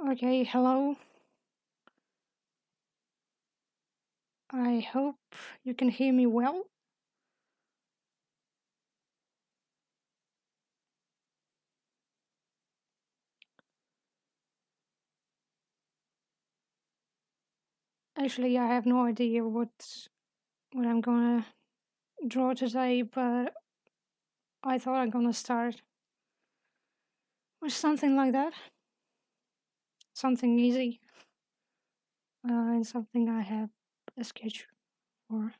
Okay, hello. I hope you can hear me well. Actually, I have no idea what I'm gonna draw today, but I thought I'm gonna start with something like that, something easy, and something I have a sketch for.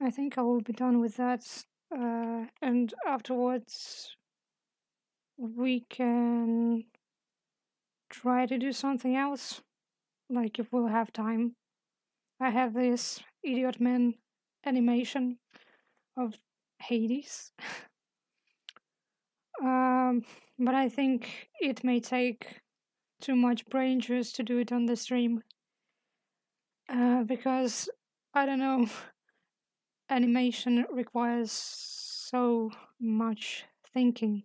I think I will be done with that, and afterwards we can try to do something else, like if we'll have time. I have this Idiot Man animation of Hades. Um, but I think it may take too much brain juice to do it on the stream because I don't know, animation requires so much thinking.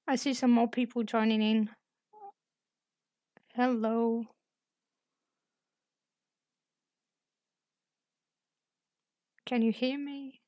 I see some more people joining in. Hello. Can you hear me?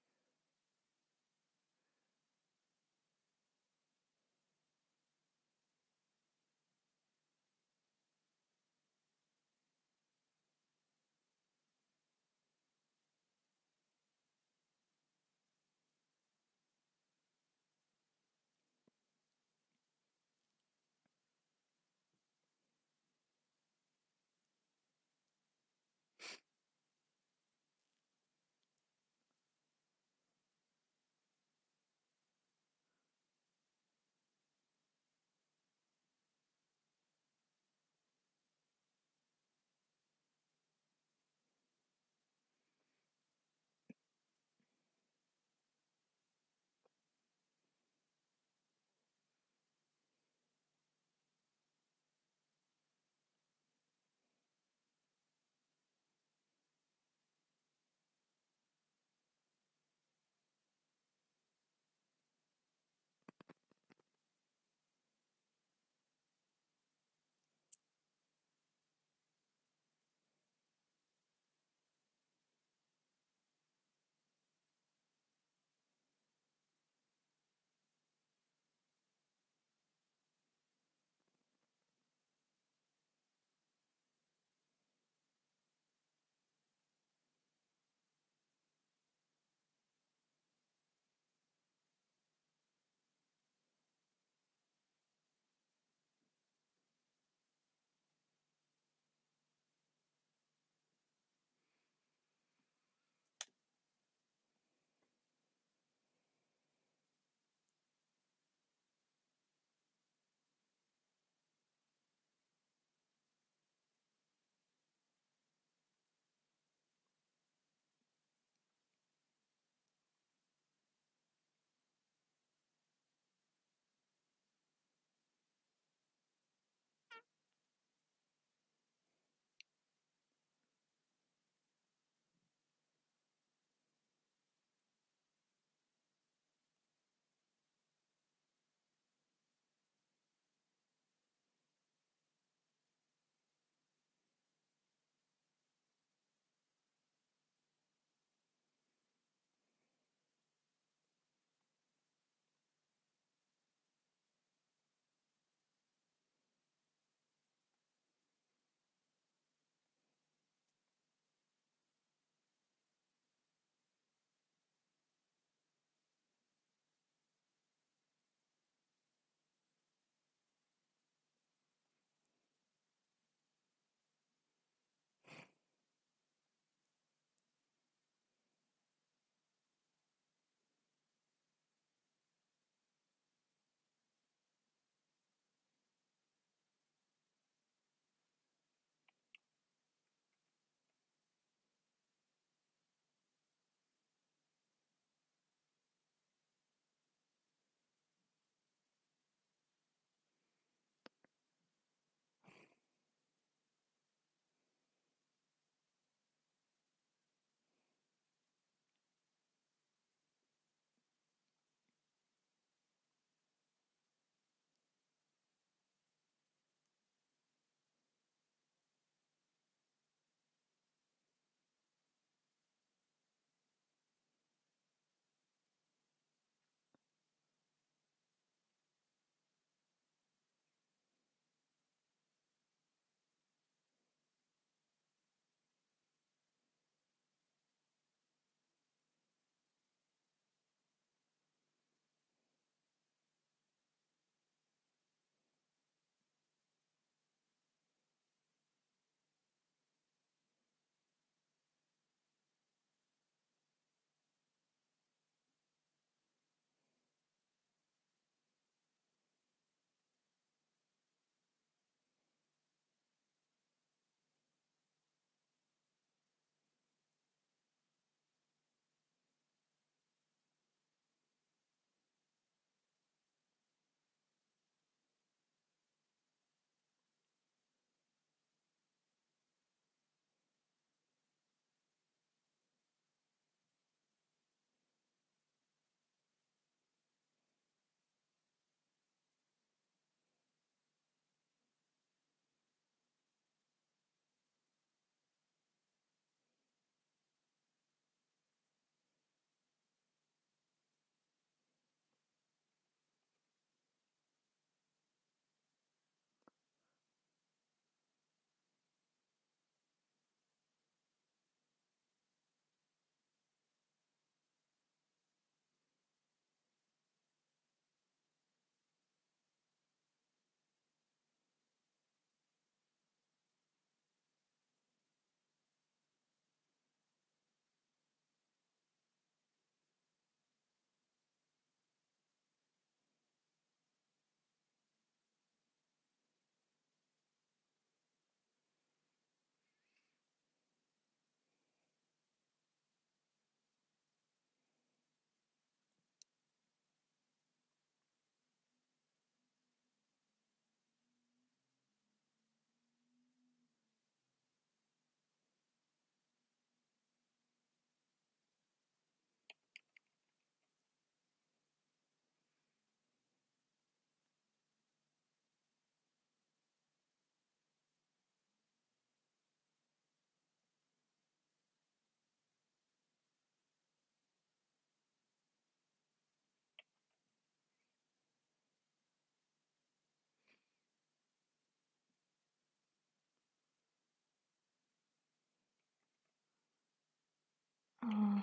Uh,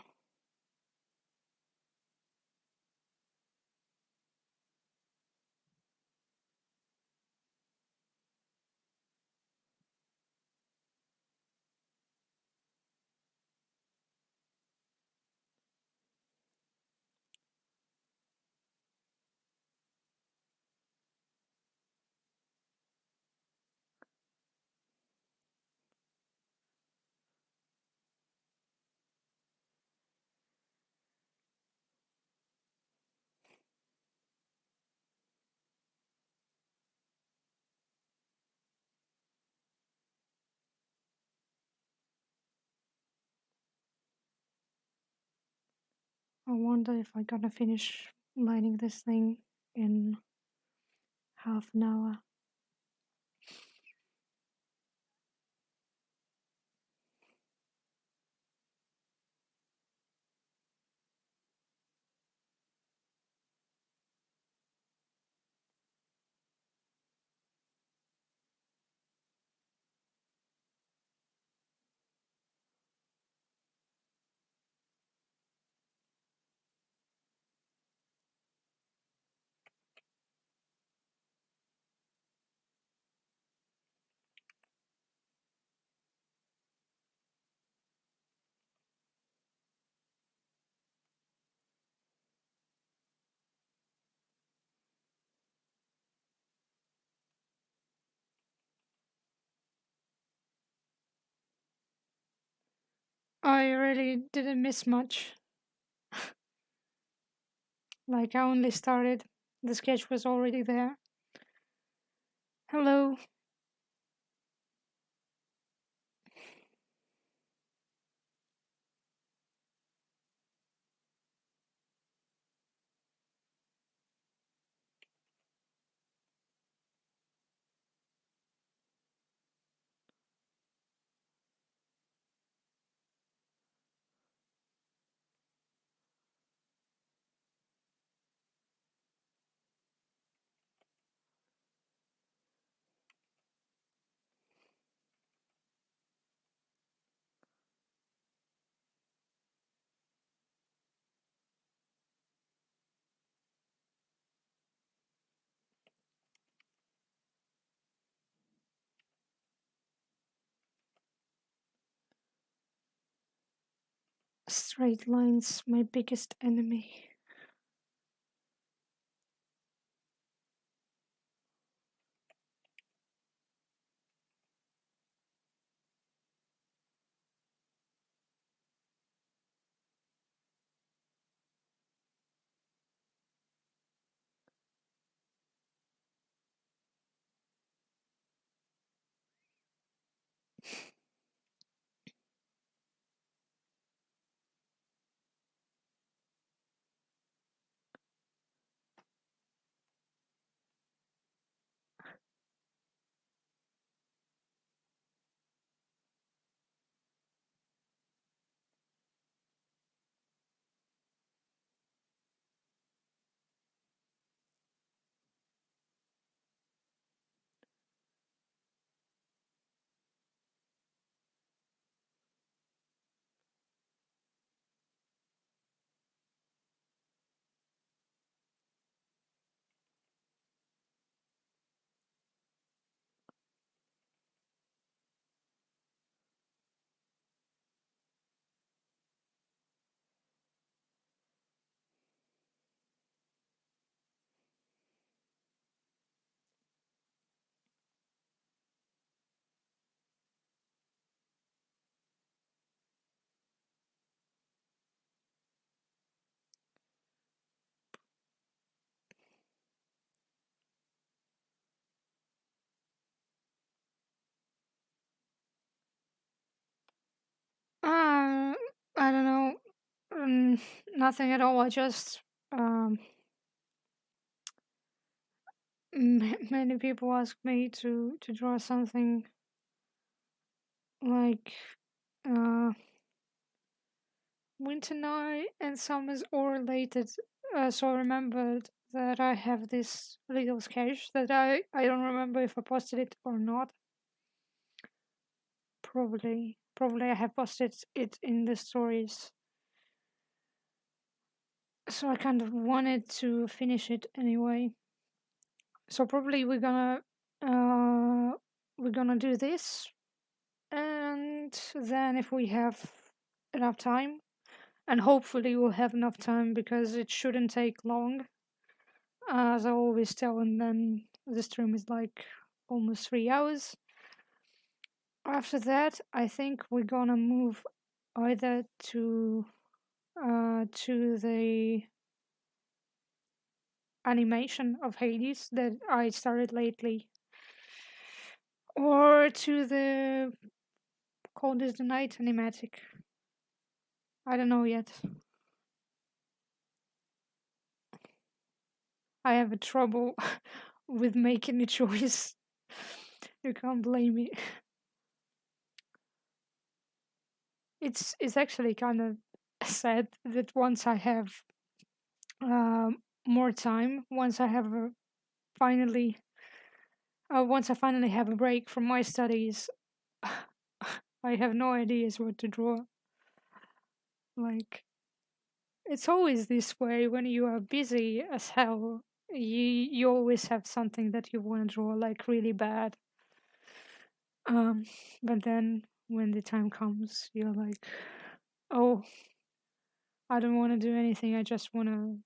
I wonder if I'm gonna finish lighting this thing in half an hour. I really didn't miss much. Like, I only started, the sketch was already there. Hello. Straight lines, my biggest enemy. Uh, I don't know. Nothing at all. I just um, many people ask me to draw something like uh, winter night and summers all related. So I remembered that I have this little sketch that I don't remember if I posted it or not. Probably I have posted it in the stories. so I kind of wanted to finish it anyway. So probably we're gonna do this, and then if we have enough time, and hopefully we'll have enough time because it shouldn't take long, as I always tell, and then the stream is like almost 3 hours. After that, I think we're gonna move either to the animation of Hades that I started lately, or to the Cold is the Night animatic. I don't know yet. I have a trouble with making a choice. You can't blame me. It's actually kind of sad that once I have more time, finally, once I finally have a break from my studies, I have no ideas what to draw. Like, it's always this way when you are busy as hell. You always have something that you want to draw like really bad. Um, but then when the time comes, you're like, oh, I don't want to do anything. I just want to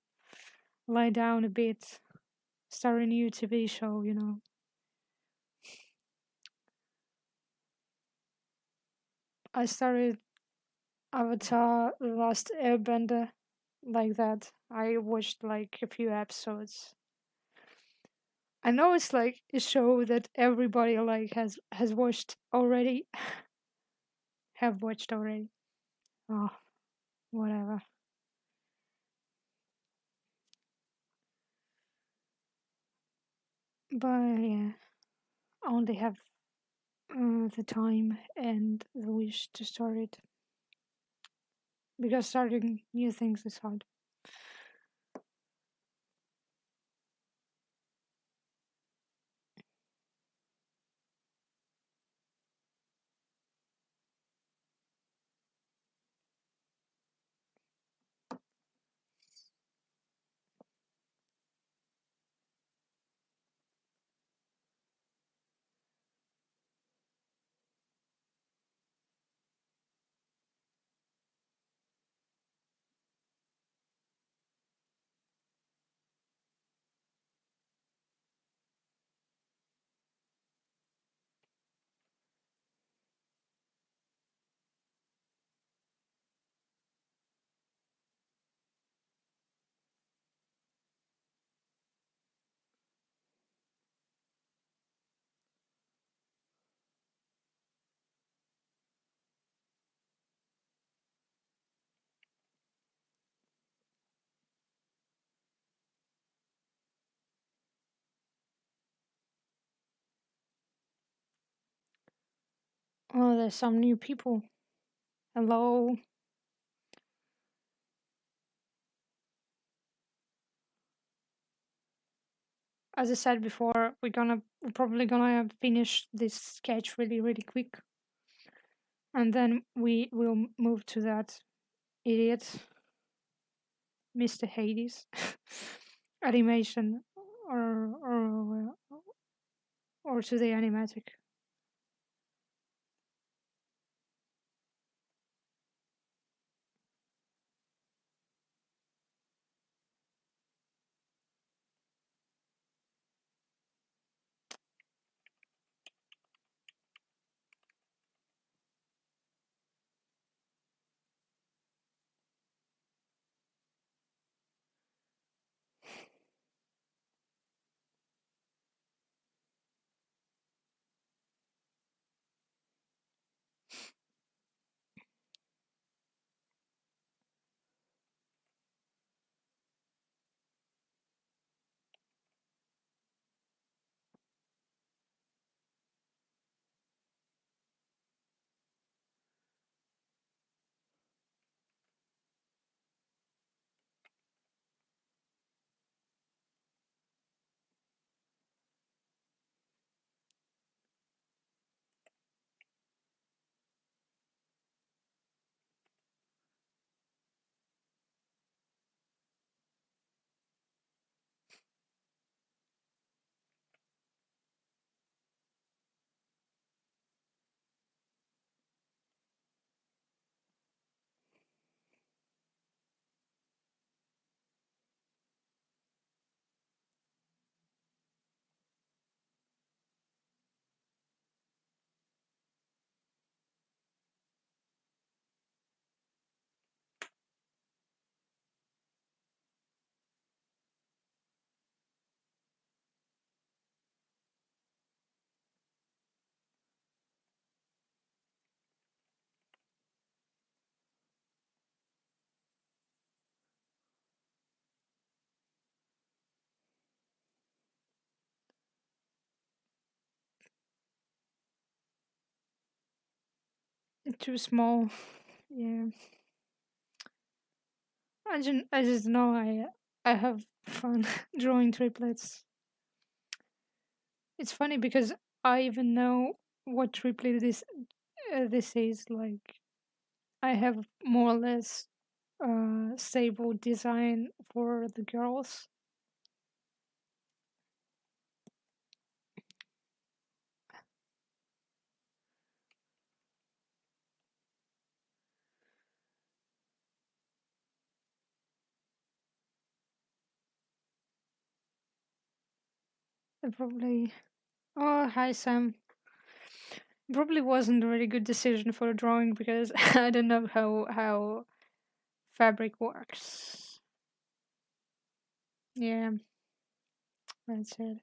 lie down a bit, start a new TV show, you know. I started Avatar The Last Airbender like that. I watched like a few episodes. I know it's like a show that everybody like has watched already. Have watched already. Oh, whatever. But yeah, I only have the time and the wish to start it because starting new things is hard. Oh, there's some new people. Hello. As I said before, we're probably gonna finish this sketch really quick, and then we will move to that idiot, Mr. Hades, animation, or to the animatic. too small. Yeah, I just know I have fun drawing triplets. It's funny because I even know what triplet this is. Like I have more or less stable design for the girls. I probably. Oh, hi Sam. Probably wasn't a really good decision for a drawing because I don't know how fabric works. Yeah, that's it.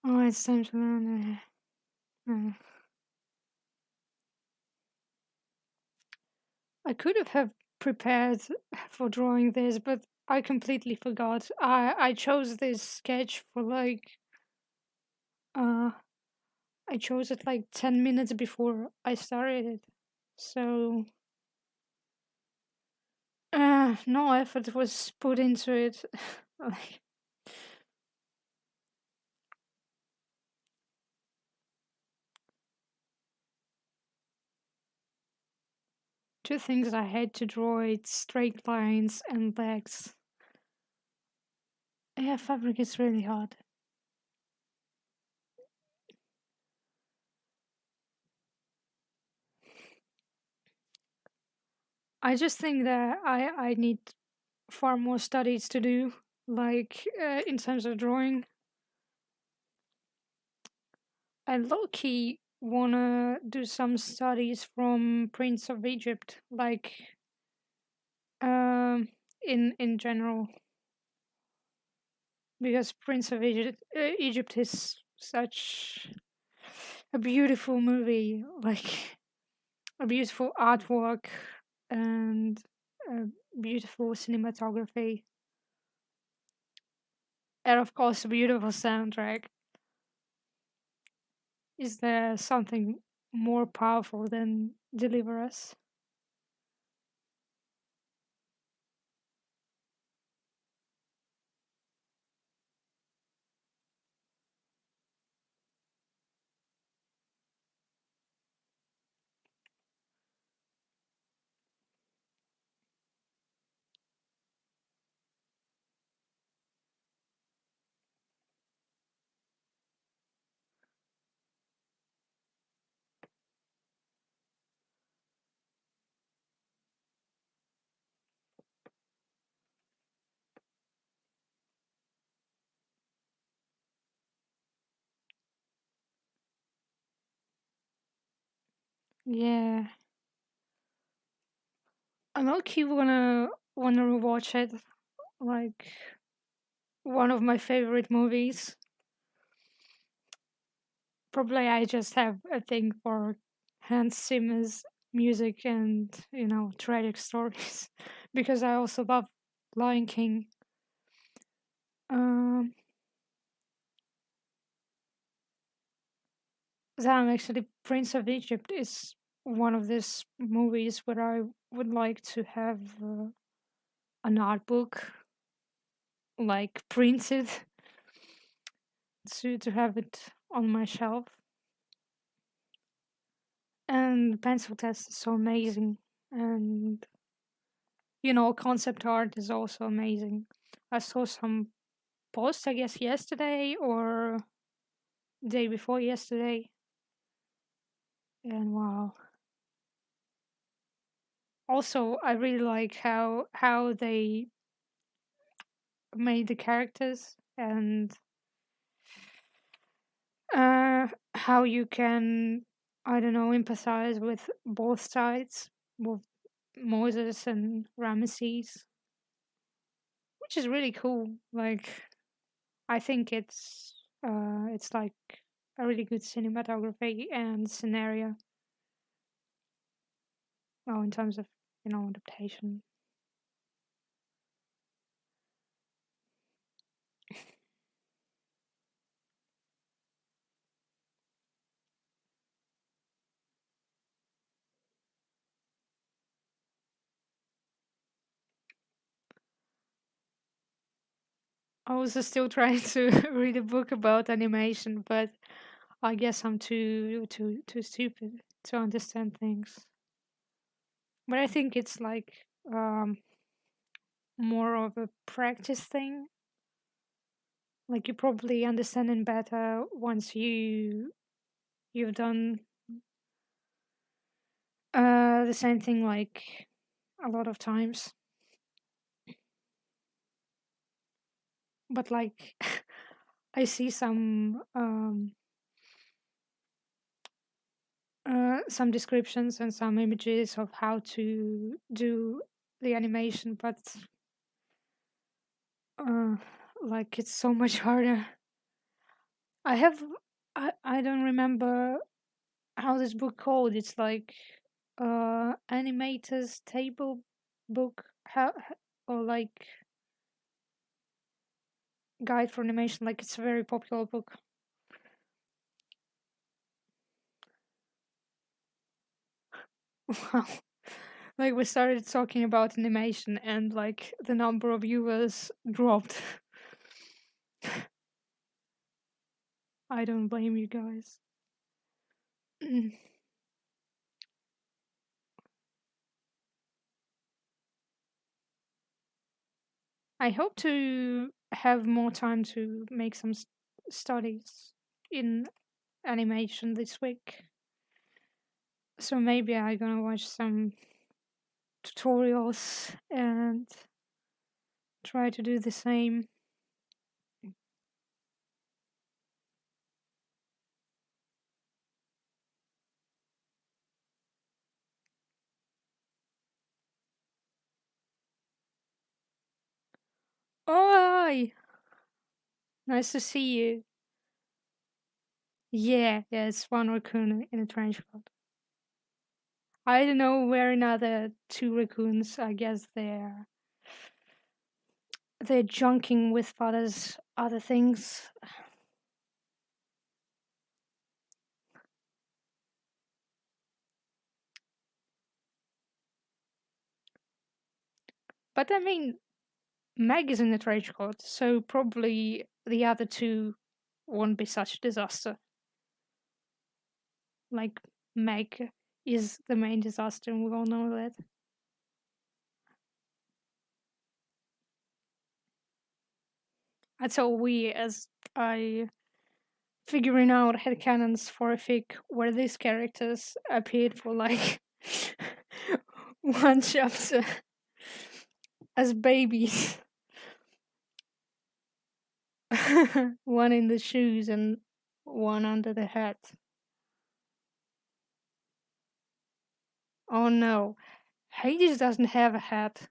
Oh, it's time to learn. I could have prepared for drawing this, but I completely forgot. I chose this sketch for like uh I chose it like 10 minutes before I started it, so no effort was put into it. Like two things I had to draw: it's straight lines and legs. Yeah, fabric is really hard. I just think that I need far more studies to do, like in terms of drawing. I low key wanna do some studies from Prince of Egypt, like um, in general, because Prince of Egypt is such a beautiful movie, like a beautiful artwork and a beautiful cinematography, and of course a beautiful soundtrack. Is there something more powerful than Deliver Us? Yeah, I'm okay wanna rewatch it. Like one of my favorite movies. Probably I just have a thing for Hans Zimmer's music and tragic stories because I also love Lion King. Um, Then actually Prince of Egypt is one of these movies where I would like to have an art book like printed to have it on my shelf. And pencil test is so amazing, and concept art is also amazing. I saw some posts, I guess, yesterday or day before yesterday, and wow. Also, I really like how they made the characters and how you can, I don't know, empathize with both sides, both Moses and Ramesses, which is really cool. Like, I think it's like a really good cinematography and scenario. Oh, in terms of adaptation. I was still trying to read a book about animation, but I guess I'm too stupid to understand things. But I think it's like more of a practice thing. Like you probably understand it better once you've done the same thing like a lot of times. But like I see some descriptions and some images of how to do the animation, but uh, like it's so much harder. I have I don't remember how this book called. It's like animator's table book, or like guide for animation. Like it's a very popular book. Wow. Like we started talking about animation and like the number of viewers dropped. I don't blame you guys. I hope to have more time to make some studies in animation this week. So maybe I'm gonna watch some tutorials and try to do the same. Oi! Nice to see you. Yeah, it's one raccoon in a trench coat. I don't know where another two raccoons. I guess they're junking with father's other things. But I mean, Meg is in the trench coat, so probably the other two won't be such a disaster. Like Meg is the main disaster, and we all know that. That's all we, as I figuring out headcanons for a fic where these characters appeared for like one chapter as babies. One in the shoes and one under the hat. Oh no. Hades doesn't have a hat.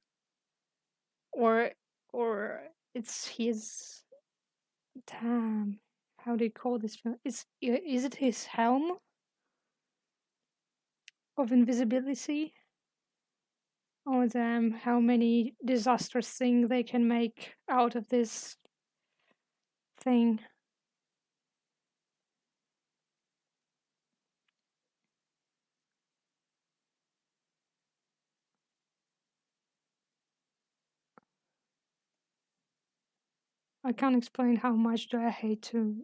Or or it's his damn. How do you call this film? Is it his helm of invisibility? Oh damn, how many disastrous things they can make out of this thing. I can't explain how much do I hate to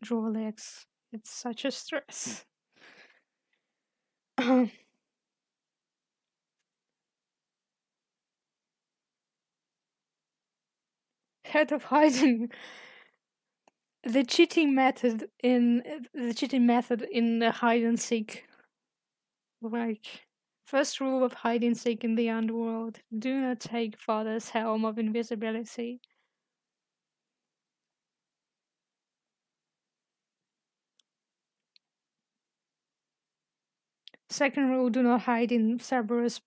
draw legs. It's such a stress. Head of hiding. The cheating method in the hide and seek. Like first rule of hide and seek in the underworld: do not take father's helm of invisibility. Second rule: do not hide in Cerberus'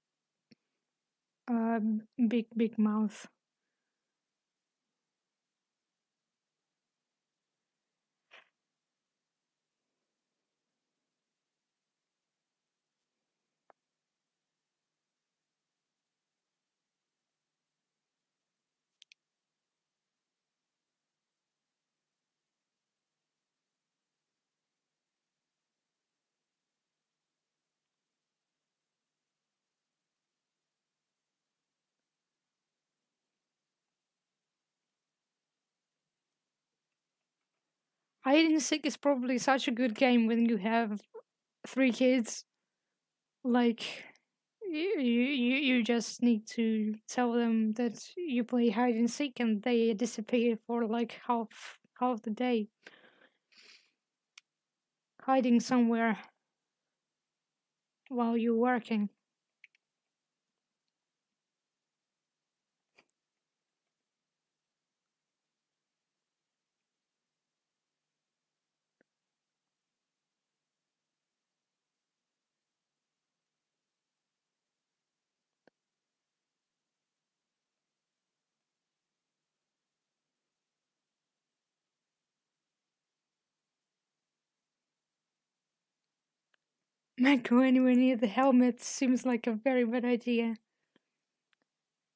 big mouth. Hide and seek is probably such a good game when you have three kids. Like you just need to tell them that you play hide and seek, and they disappear for like half the day, hiding somewhere while you're working. Not go anywhere near the helmet seems like a very bad idea.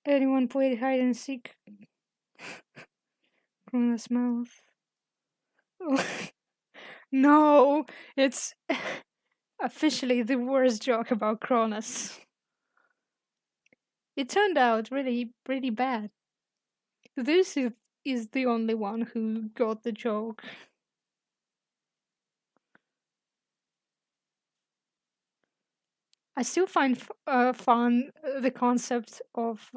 Anyone played hide and seek? Krona's mouth. No, it's officially the worst joke about Cronus. It turned out really, really bad. This is the only one who got the joke. I still find fun the concept of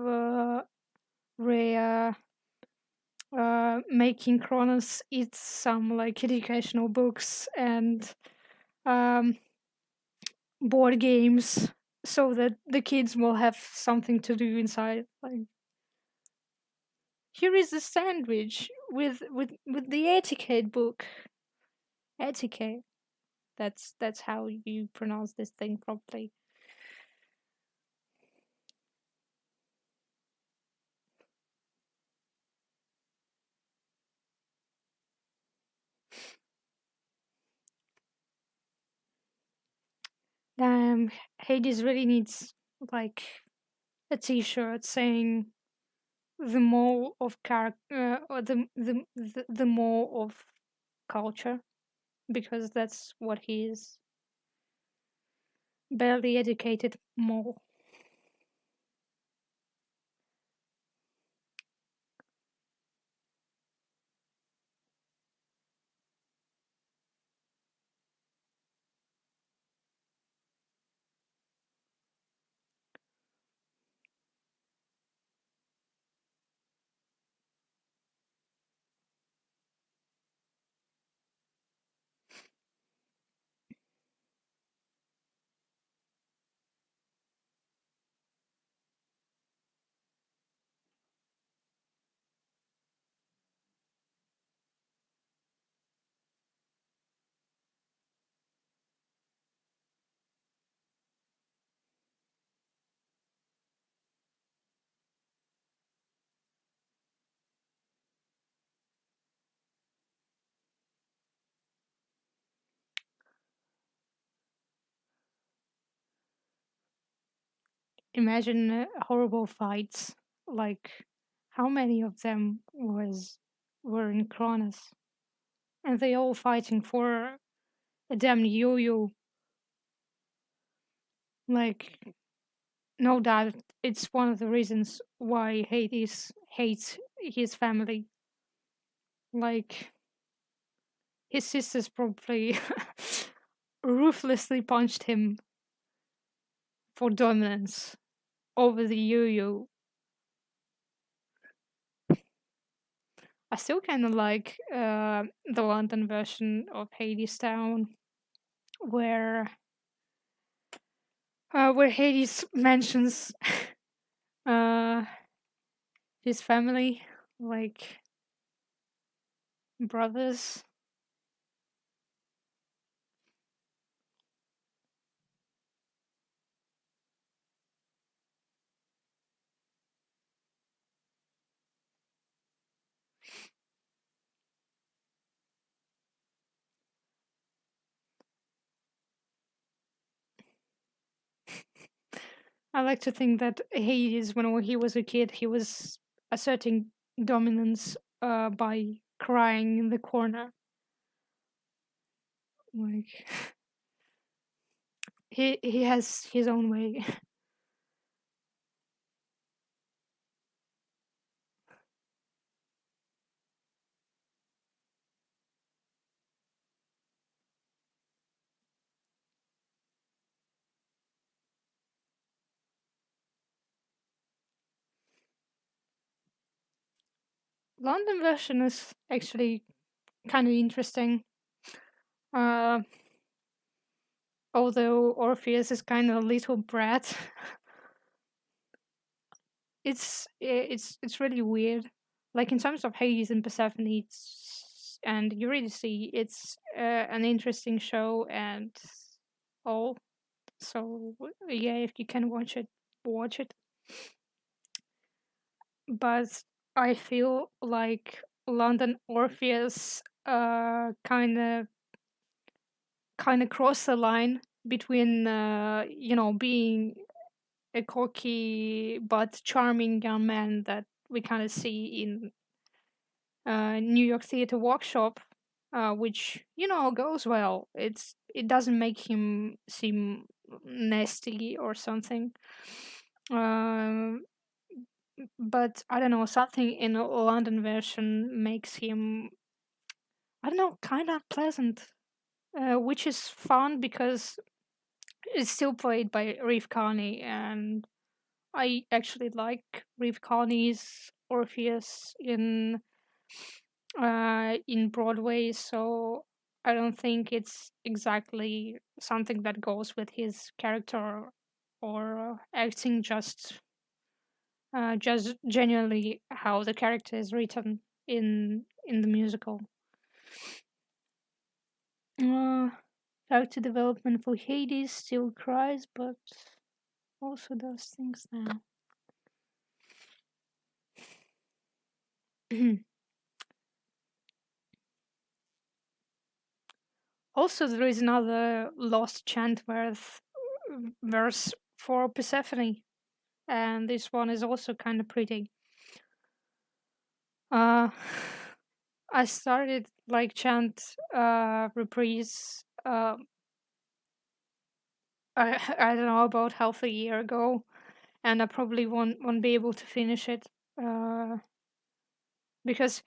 Rhea making Cronus eat some like educational books and um, board games so that the kids will have something to do inside. Like, here is a sandwich with the etiquette book. Etiquette. That's how you pronounce this thing properly. Hades really needs like a T-shirt saying the more of or the more of culture, because that's what he is. Barely educated more. Imagine horrible fights. Like, how many of them were in Cronus, and they all fighting for a damn yo-yo. Like, no doubt, it's one of the reasons why Hades hates his family. Like, his sisters probably ruthlessly punched him for dominance over the yo-yo. I still kind of like the London version of Hades Town, where Hades mentions uh, his family, like brothers. I like to think that Hades, when he was a kid, he was asserting dominance by crying in the corner. Like he has his own way. London version is actually kind of interesting. Uh, Although Orpheus is kind of a little brat, it's really weird. Like in terms of Hades and Persephone, and Eurydice, it's an interesting show and all. So yeah, if you can watch it, watch it. But I feel like London Orpheus kind of cross the line between being a cocky but charming young man that we kind of see in New York Theater Workshop, which goes well. It doesn't make him seem nasty or something. Um, but I don't know, something in a London version makes him, I don't know, kind of pleasant, which is fun because it's still played by Reeve Carney, and I actually like Reeve Carney's Orpheus in Broadway, so I don't think it's exactly something that goes with his character or acting, just genuinely how the character is written in the musical. Uh, Character development for Hades still cries, but also does things now. Also, there is another lost Chantworth verse for Persephone, and this one is also kind of pretty. Uh, I started like chant reprise. I don't know, about half a year ago, and I probably won't be able to finish it. Uh, because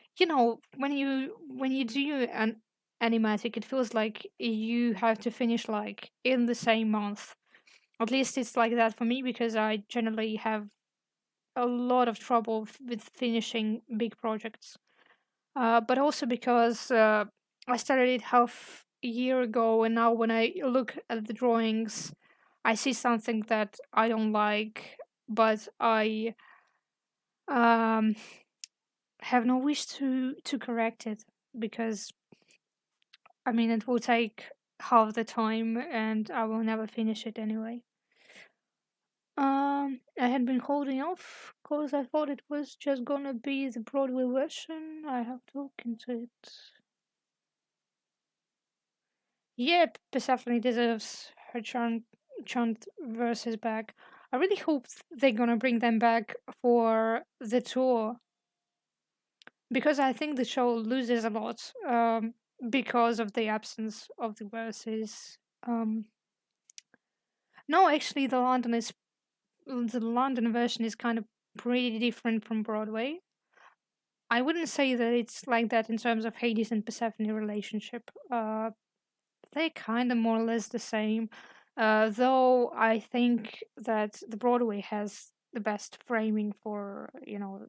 when you do an animatic, it feels like you have to finish like in the same month. At least it's like that for me because I generally have a lot of trouble with finishing big projects. But also because I started it half a year ago, and now when I look at the drawings, I see something that I don't like, but I um, have no wish to correct it because I mean it will take half the time, and I will never finish it anyway. I had been holding off because I thought it was just gonna be the Broadway version. I have to look into it. Yeah, Persephone deserves her chant verses back. I really hope they're gonna bring them back for the tour because I think the show loses a lot because of the absence of the verses. Um, no, actually, the London version is kind of pretty different from Broadway. I wouldn't say that it's like that in terms of Hades and Persephone relationship. They're kind of more or less the same. Though I think that the Broadway has the best framing for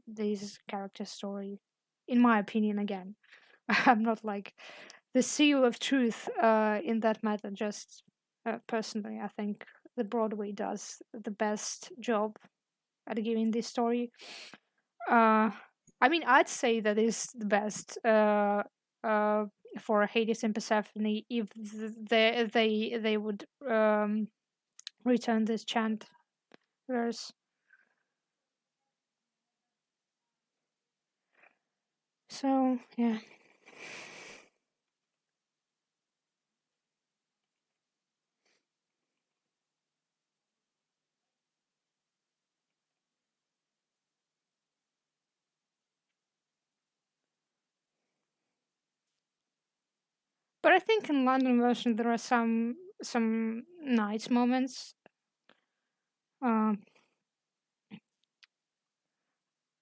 this character story, in my opinion. Again, I'm not like the seal of truth in that matter. Just personally, I think the Broadway does the best job at giving this story. Uh, I mean, I'd say that is the best uh, for Hades and Persephone if they would return this chant verse. So yeah. But I think in London version there are some nice moments. Um,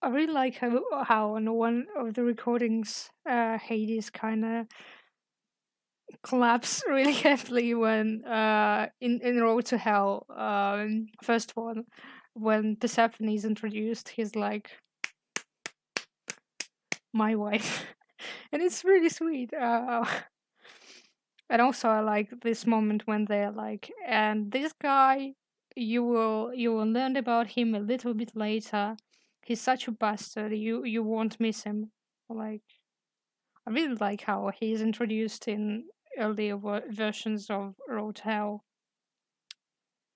I really like how on one of the recordings, Hades kind of claps really heavily when in Road to Hell, first one, when Persephone is introduced, he's like my wife, and it's really sweet. And also I like this moment when they're like, and this guy, you will learn about him a little bit later. He's such a bastard. You won't miss him. Like I really like how he's introduced in earlier versions of Road to Hell.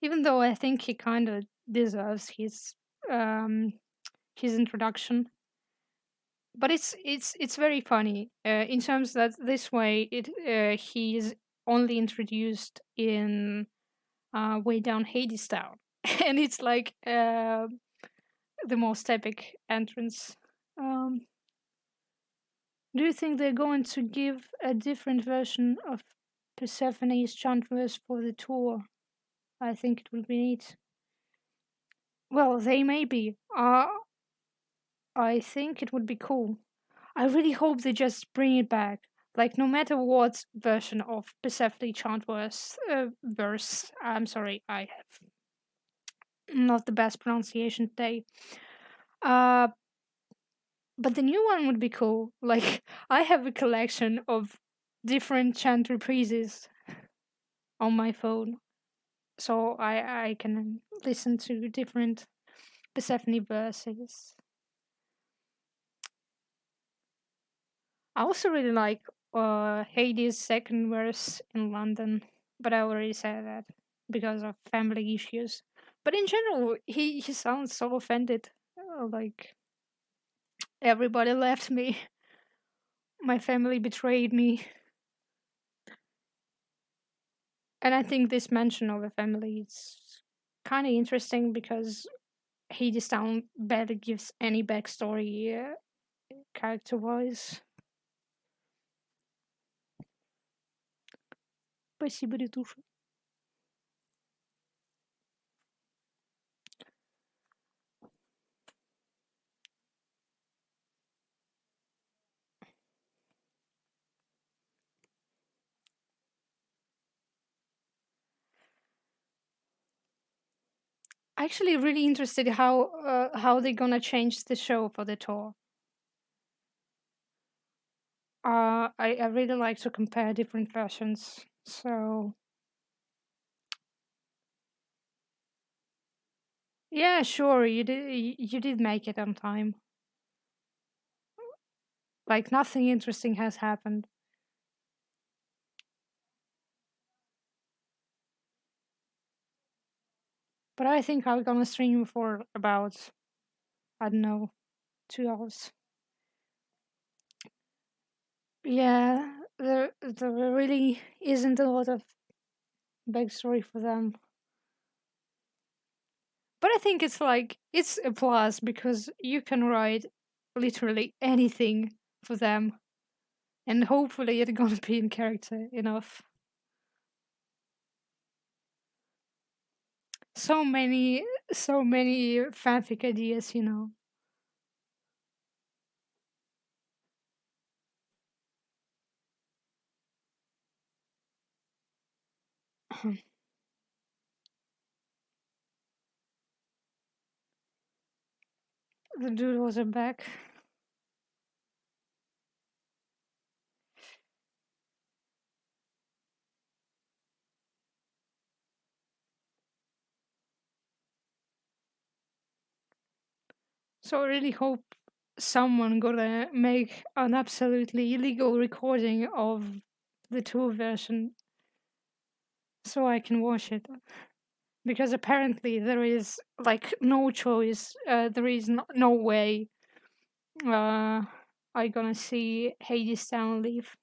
Even though I think he kind of deserves um his introduction, but it's very funny in terms that this way he's only introduced in way down Hades Town, and it's like the most epic entrance. Um, do you think they're going to give a different version of Persephone's chant verse for the tour? I think it would be neat. Well, they may be. I think it would be cool. I really hope they just bring it back. Like, no matter what version of Persephone chant verse, I'm sorry, I have not the best pronunciation today. Uh, but the new one would be cool. Like, I have a collection of different chant reprises on my phone, so I can listen to different Persephone verses. I also really like Hades' second verse in London, but I already said that because of family issues. But in general, he sounds so offended. Like, everybody left me, my family betrayed me. And I think this mention of a family is kind of interesting because Hades Town barely gives any backstory character wise. Спасибо, Ретуша. Actually really interested how they're gonna change the show for the tour. I really like to compare different versions. So yeah, sure, you did make it on time. Like nothing interesting has happened. But I think I'm gonna stream for about, I don't know, 2 hours. Yeah, there really isn't a lot of backstory for them. But I think it's a plus because you can write literally anything for them, and hopefully it's gonna be in character enough. So many, so many fanfic ideas. The dude wasn't back. So I really hope someone gonna make an absolutely illegal recording of the tour version so I can watch it. Because apparently there is like no choice. There is no way I gonna see Hades Town leave.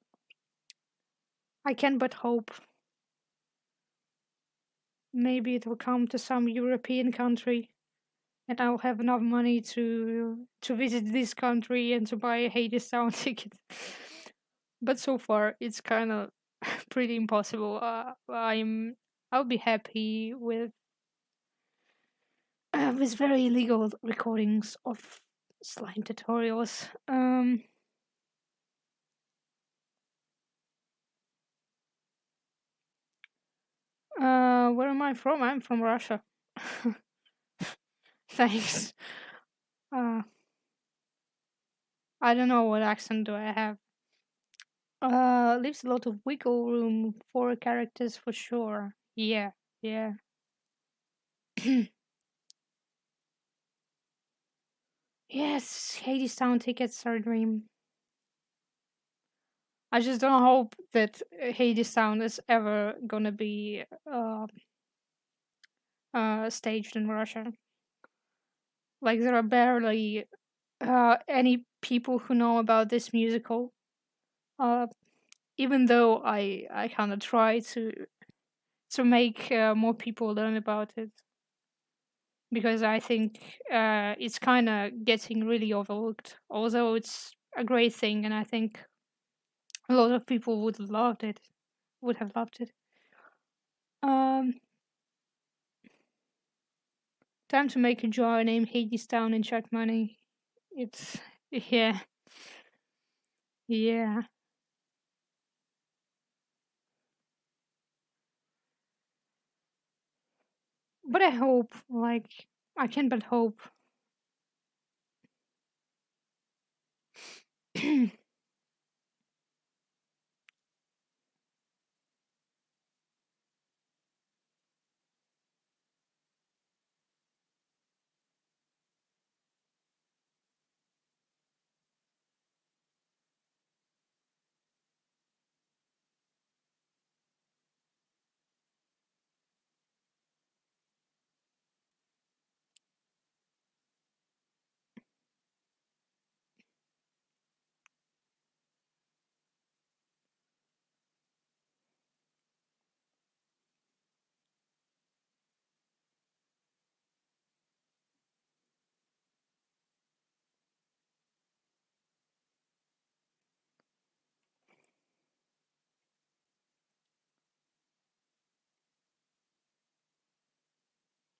I can but hope. Maybe it will come to some European country, and I'll have enough money to visit this country and to buy a Hades Town ticket. But so far, it's kind of pretty impossible. I'll be happy with very illegal recordings of slime tutorials. Where am I from? I'm from Russia. Thanks. Uh, I don't know what accent do I have. Leaves a lot of wiggle room for characters for sure. Yeah, yeah. Yes, Hades Town tickets are a dream. I just don't hope that Hades Town is ever gonna be staged in Russia. Like there are barely any people who know about this musical. Uh, Even though I kind of try to make more people learn about it, because I think it's kind of getting really overlooked. Although it's a great thing, and I think a lot of people would have loved it. Um, Time to make a jar named Hades Town and check money. It's yeah, yeah. But I hope, like, I can but hope.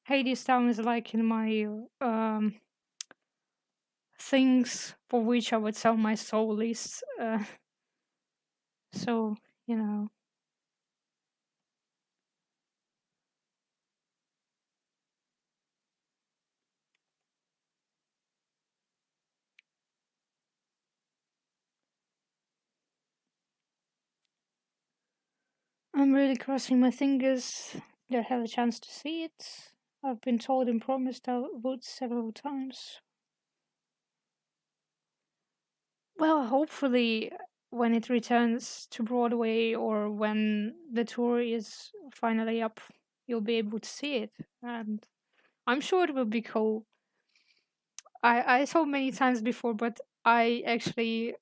Hades Town is like in my things for which I would sell my soul list. So you know, I'm really crossing my fingers that I have a chance to see it. I've been told and promised I would several times. Well, hopefully, when it returns to Broadway or when the tour is finally up, you'll be able to see it, and I'm sure it will be cool. I saw many times before, but I actually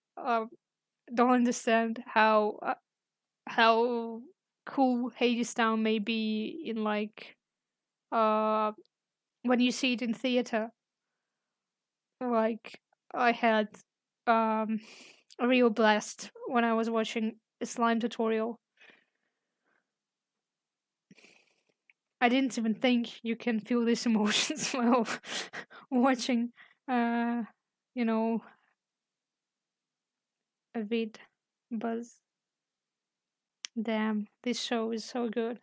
don't understand how cool Hadestown may be in like uh when you see it in theater. Like I had um a real blast when I was watching a slime tutorial. I didn't even think you can feel these emotions while watching uh you know a vid. Buzz. Damn, this show is so good.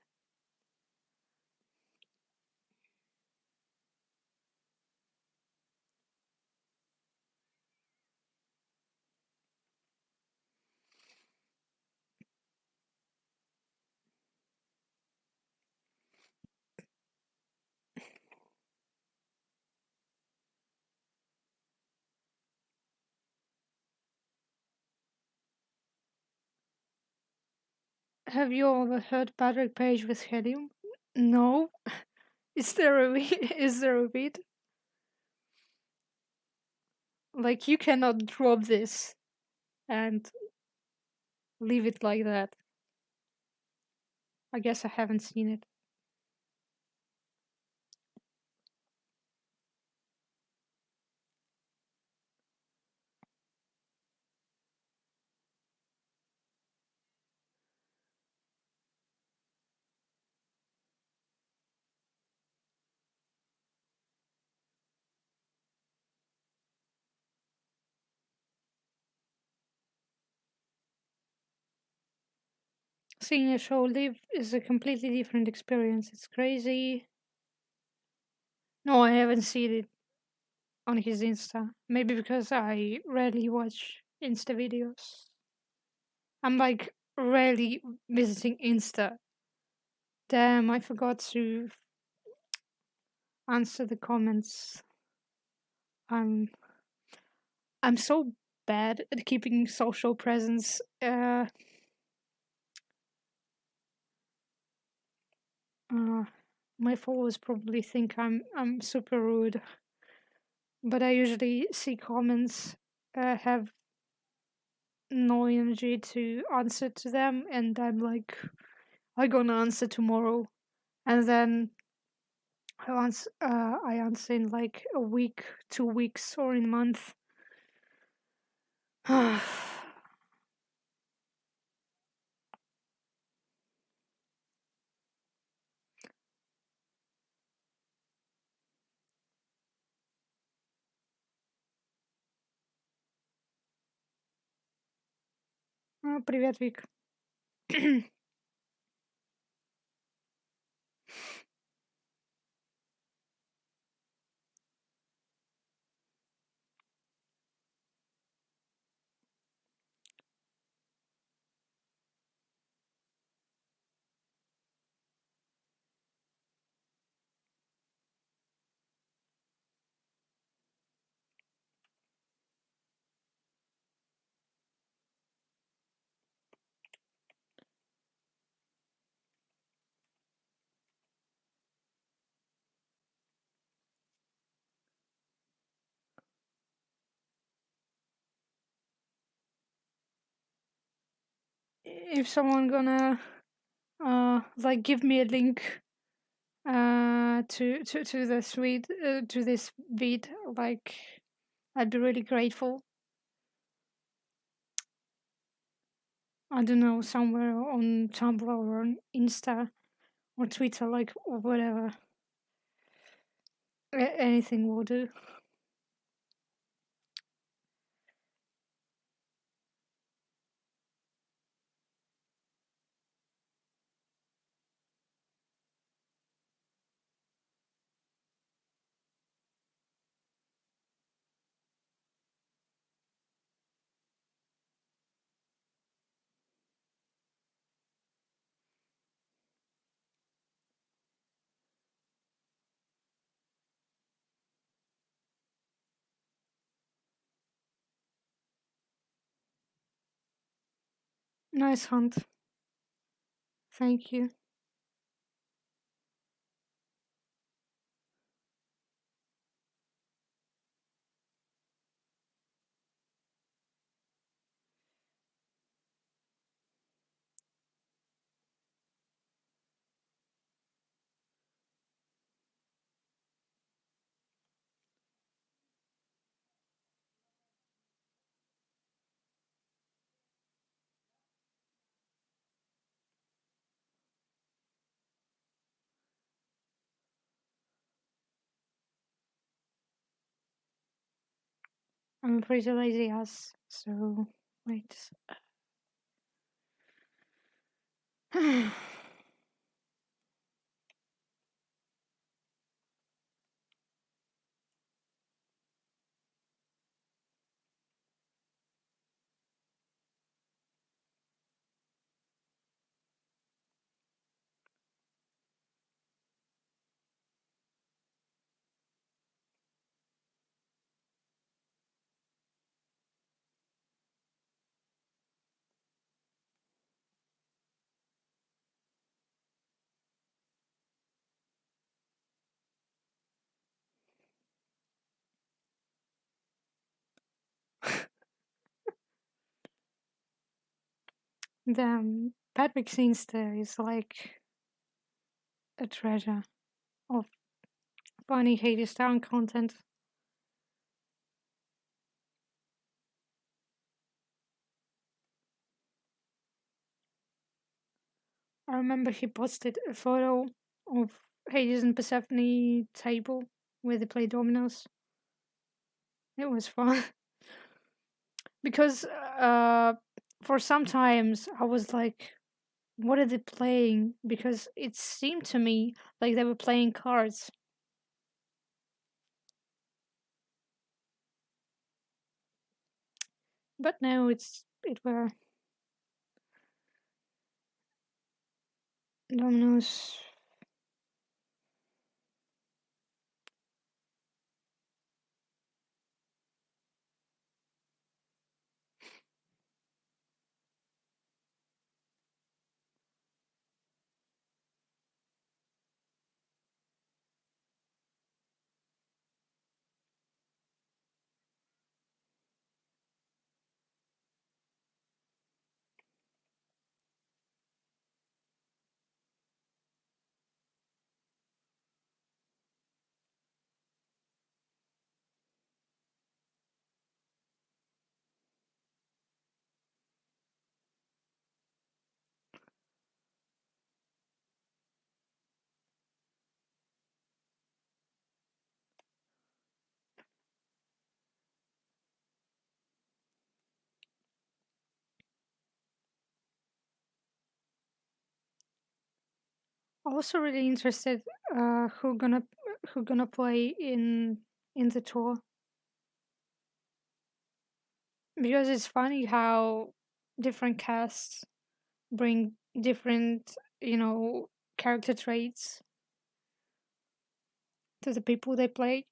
Have you ever heard Patrick Page with Helium? No. Is there a is there a beat? Like you cannot drop this and leave it like that. I guess I haven't seen it. Seeing a show live is a completely different experience. It's crazy. No, I haven't seen it on his Insta. Maybe because I rarely watch Insta videos. I'm like rarely visiting Insta. Damn, I forgot to answer the comments. I'm I'm so bad at keeping social presence. Uh my followers probably think I'm super rude, but I usually see comments, have no energy to answer to them, and I'm like, I gonna answer tomorrow, and then I answer in like a week, 2 weeks, or in a month. Привет, Вик. If someone gonna like give me a link to this read to this vid, like I'd be really grateful. I don't know, somewhere on Tumblr or on Insta or Twitter, like, or whatever. Anything will do. Nice hunt. Thank you. I'm a pretty lazy ass, so wait. Damn, Patrick's Insta is like a treasure of funny Hades Town content. I remember he posted a photo of Hades and Persephone table where they play dominoes. It was fun. Because for some times I was like, what are they playing? Because it seemed to me like they were playing cards. But no, it were dominoes. Also really interested who gonna play in the tour, because it's funny how different casts bring different, you know, character traits to the people they play.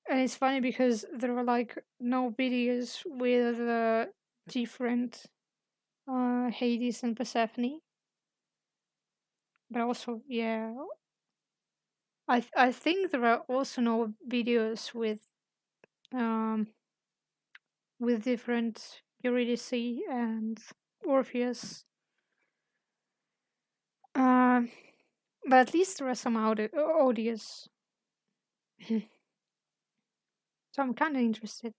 And it's funny because there are like no videos with different Hades and Persephone, but also yeah, I think there are also no videos um with different Eurydice and Orpheus. Um, but at least there are some audios, so I'm kind of interested.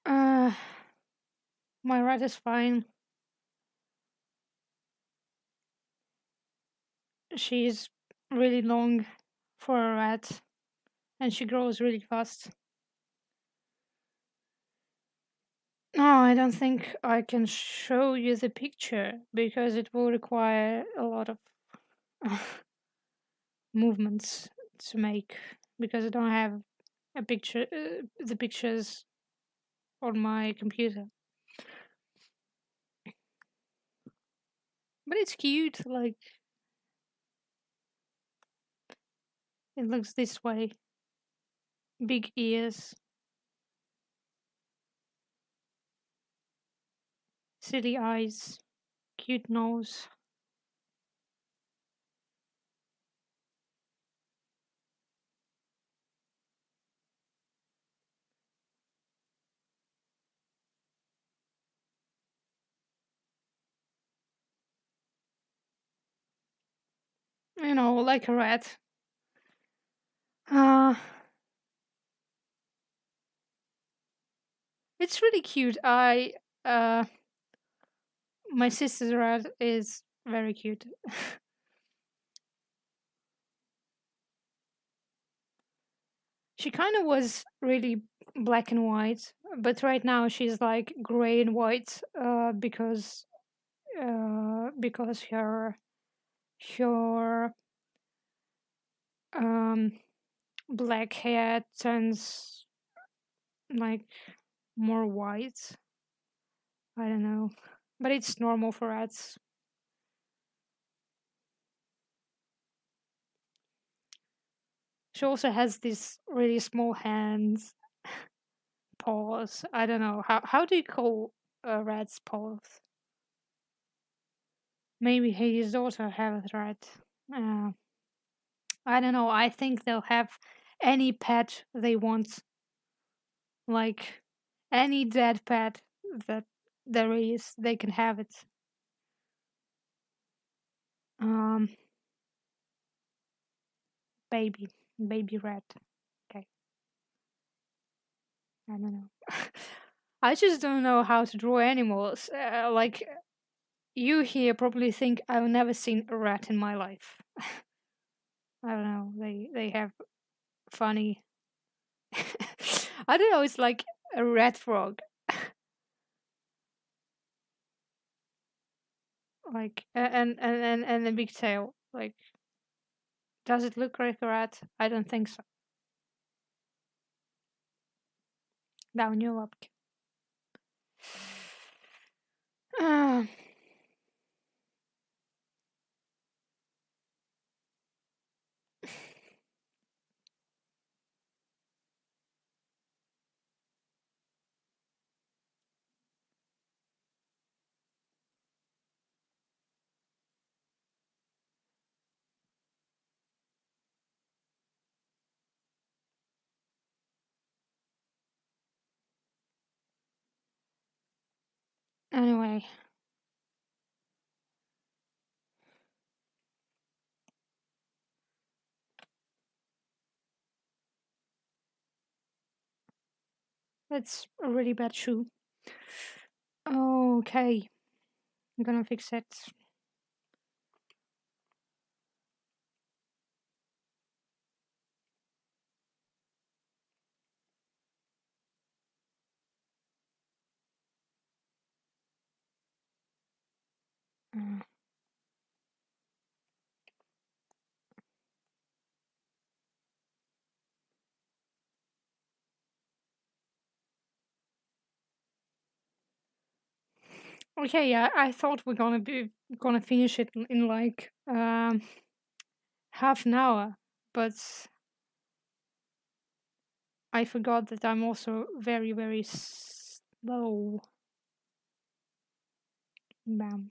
Uh, my rat is fine. She's really long for a rat, and she grows really fast. No, I don't think I can show you the picture because it will require a lot of movements to make, because I don't have the pictures on my computer. But it's cute, like it looks this way. Big ears, silly eyes, cute nose. You know, like a rat. Uh, it's really cute. Uh, my sister's rat is very cute. She kind of was really black and white, but right now she's like gray and white, because her um black hair turns like more white. I don't know, but it's normal for rats. She also has these really small hands. Paws. I don't know. How do you call rats paws? Maybe his daughter have a rat. Uh, I don't know. I think they'll have any pet they want, like any dead pet that there is, they can have it. Um, baby, baby rat. Okay, I don't know. I just don't know how to draw animals. Like you here probably think I've never seen a rat in my life. I don't know. They have funny. I don't know. It's like a rat frog, like and a big tail. Like, does it look like a rat? I don't think so. Down your luck. Uh, anyway, that's a really bad shoe. Okay, I'm gonna fix it. Uh, okay, yeah, I thought we're gonna finish it in like half an hour, but I forgot that I'm also very very slow. Bam.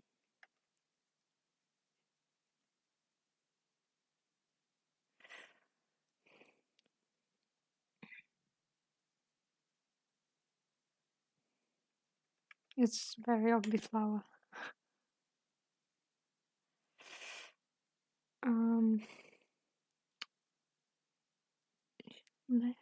It's very ugly flower. Um. le-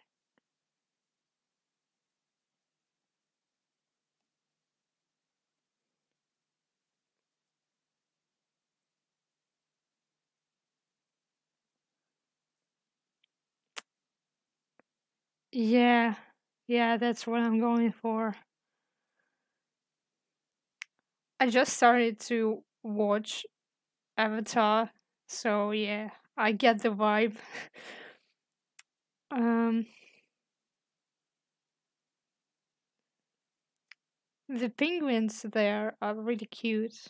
Yeah, yeah, that's what I'm going for. I just started to watch Avatar, so yeah, I get the vibe. um, the penguins there are really cute.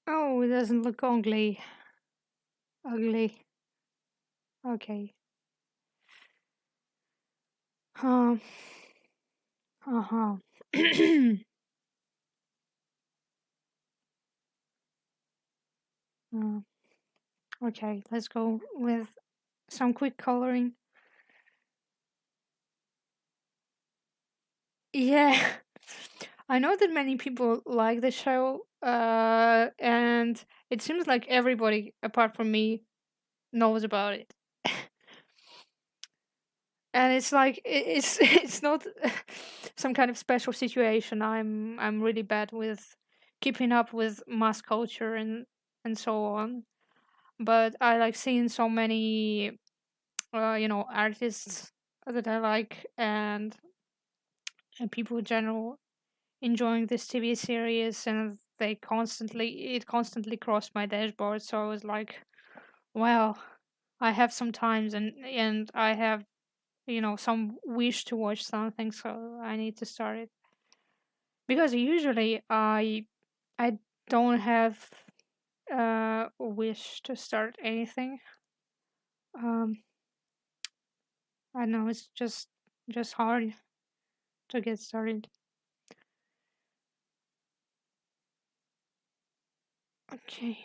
Oh, it doesn't look ugly. Ugly. Okay. Um. Uh huh. Okay, let's go with some quick coloring. Yeah, I know that many people like the show, and it seems like everybody apart from me knows about it. And it's like it's it's not some kind of special situation. I'm really bad with keeping up with mass culture and so on. But I like seeing so many artists that I like and people in general enjoying this TV series, and it constantly crossed my dashboard. So I was like, well, I have some times, and I have some wish to watch something, so I need to start it. Because usually I don't have a wish to start anything. Um, I don't know, it's just hard to get started. Okay.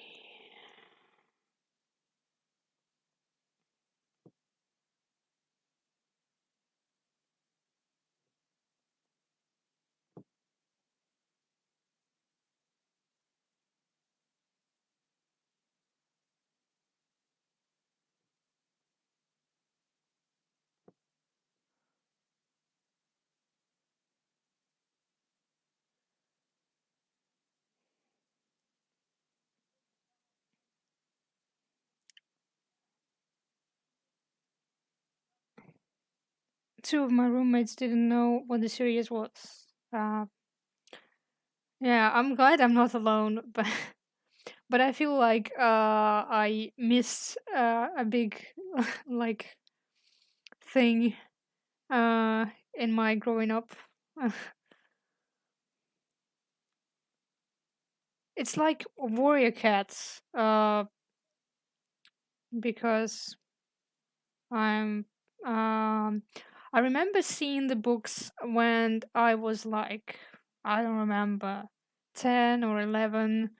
Two of my roommates didn't know what the series was. Uh, yeah, I'm glad I'm not alone, but I feel like I missed a big like thing uh in my growing up. It's like Warrior Cats, because I'm um I remember seeing the books when I was like, I don't remember, 10 or 11.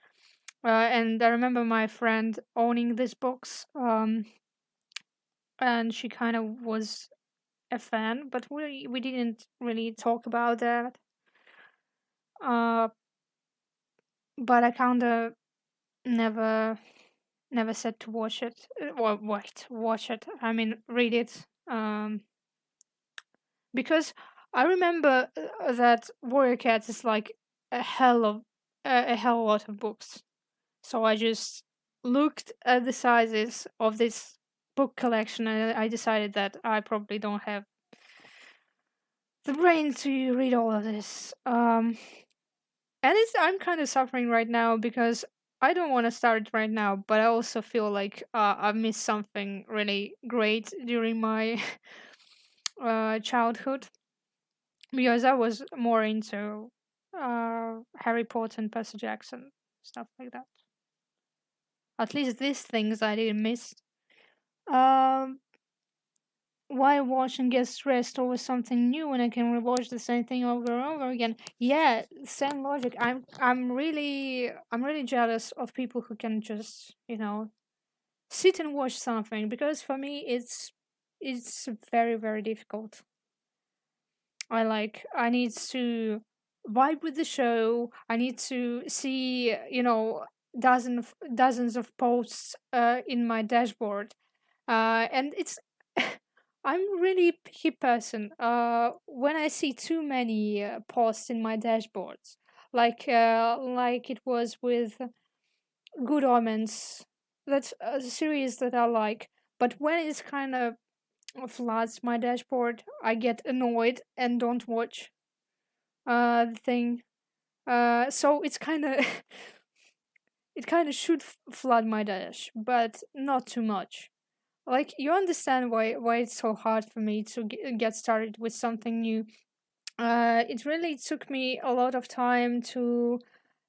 And I remember my friend owning these books, and she kind of was a fan, but we didn't really talk about that. Uh, but I kind of never never said to watch it. Well, wait, watch it. I mean, read it. Because I remember that Warrior Cats is like a hell of a hell lot of books. So I just looked at the sizes of this book collection, and I decided that I probably don't have the brain to read all of this. And I'm kind of suffering right now because I don't want to start right now, but I also feel like I missed something really great during my childhood, because I was more into Harry Potter and Percy Jackson, stuff like that. At least these things I didn't miss. Um, why watch and get stressed over something new when I can rewatch the same thing over and over again? Yeah, same logic. I'm really jealous of people who can just sit and watch something, because for me it's very very difficult. I need to vibe with the show. I need to see, dozens of posts in my dashboard. And it's I'm really picky person. When I see too many posts in my dashboards, like it was with Good Omens, that's a series that I like. But when it's kind of floods my dashboard, I get annoyed and don't watch the thing. So it's kind of it kind of should flood my dash, but not too much. Like, you understand why it's so hard for me to get started with something new. It really took me a lot of time to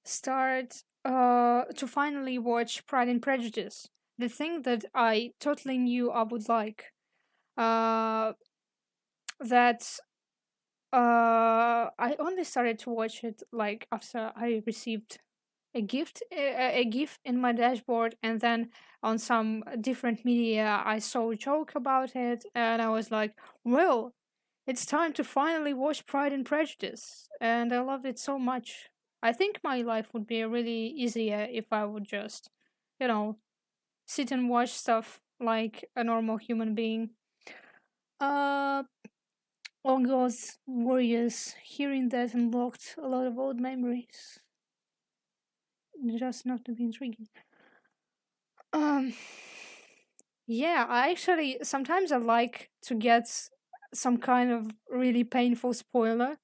start to finally watch Pride and Prejudice, the thing that I totally knew I would like. Uh, that I only started to watch it like after I received a gif in my dashboard, and then on some different media I saw a joke about it, and I was like, well, it's time to finally watch Pride and Prejudice, and I loved it so much. I think my life would be really easier if I would just, you know, sit and watch stuff like a normal human being. Uh, oh god, Warriors, hearing that unlocked a lot of old memories. Just not to be intriguing. Um, yeah, I actually sometimes I like to get some kind of really painful spoiler,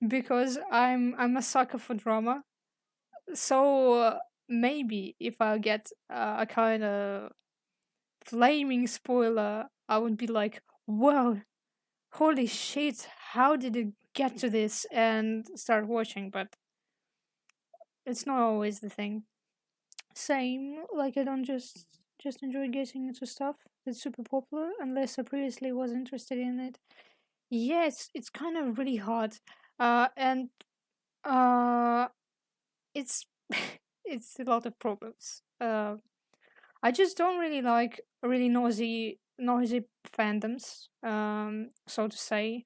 because I'm a sucker for drama. So maybe if I get a kind of flaming spoiler, I would be like, "Whoa, holy shit! How did it get to this?" and start watching. But it's not always the thing. Same, like I don't just enjoy getting into stuff that's super popular unless I previously was interested in it. Yeah, it's kind of really hard. And uh it's it's a lot of problems. I just don't really like really noisy fandoms, so to say.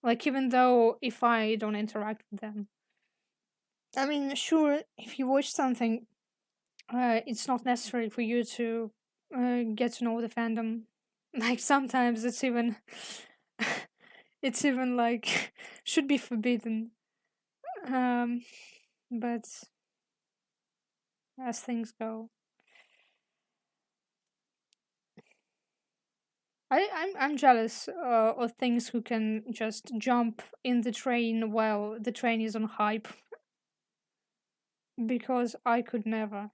Like even though if I don't interact with them. I mean, sure, if you watch something, it's not necessary for you to get to know the fandom. Like sometimes it's even it's even like should be forbidden. Um, but as things go, I'm jealous of things who can just jump in the train while the train is on hype because I could never.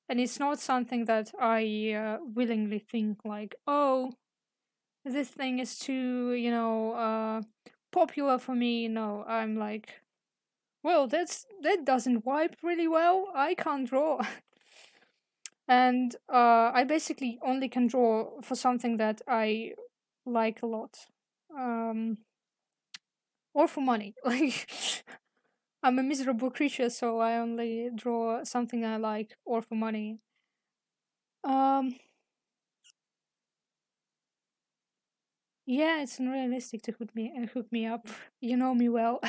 And it's not something that I willingly think like, oh, this thing is too, popular for me. No, I'm like, well, that doesn't wipe really well. I can't draw. And I basically only can draw for something that I like a lot. Um, or for money. Like I'm a miserable creature, so I only draw something I like or for money. Um, yeah, it's unrealistic to hook me up. You know me well.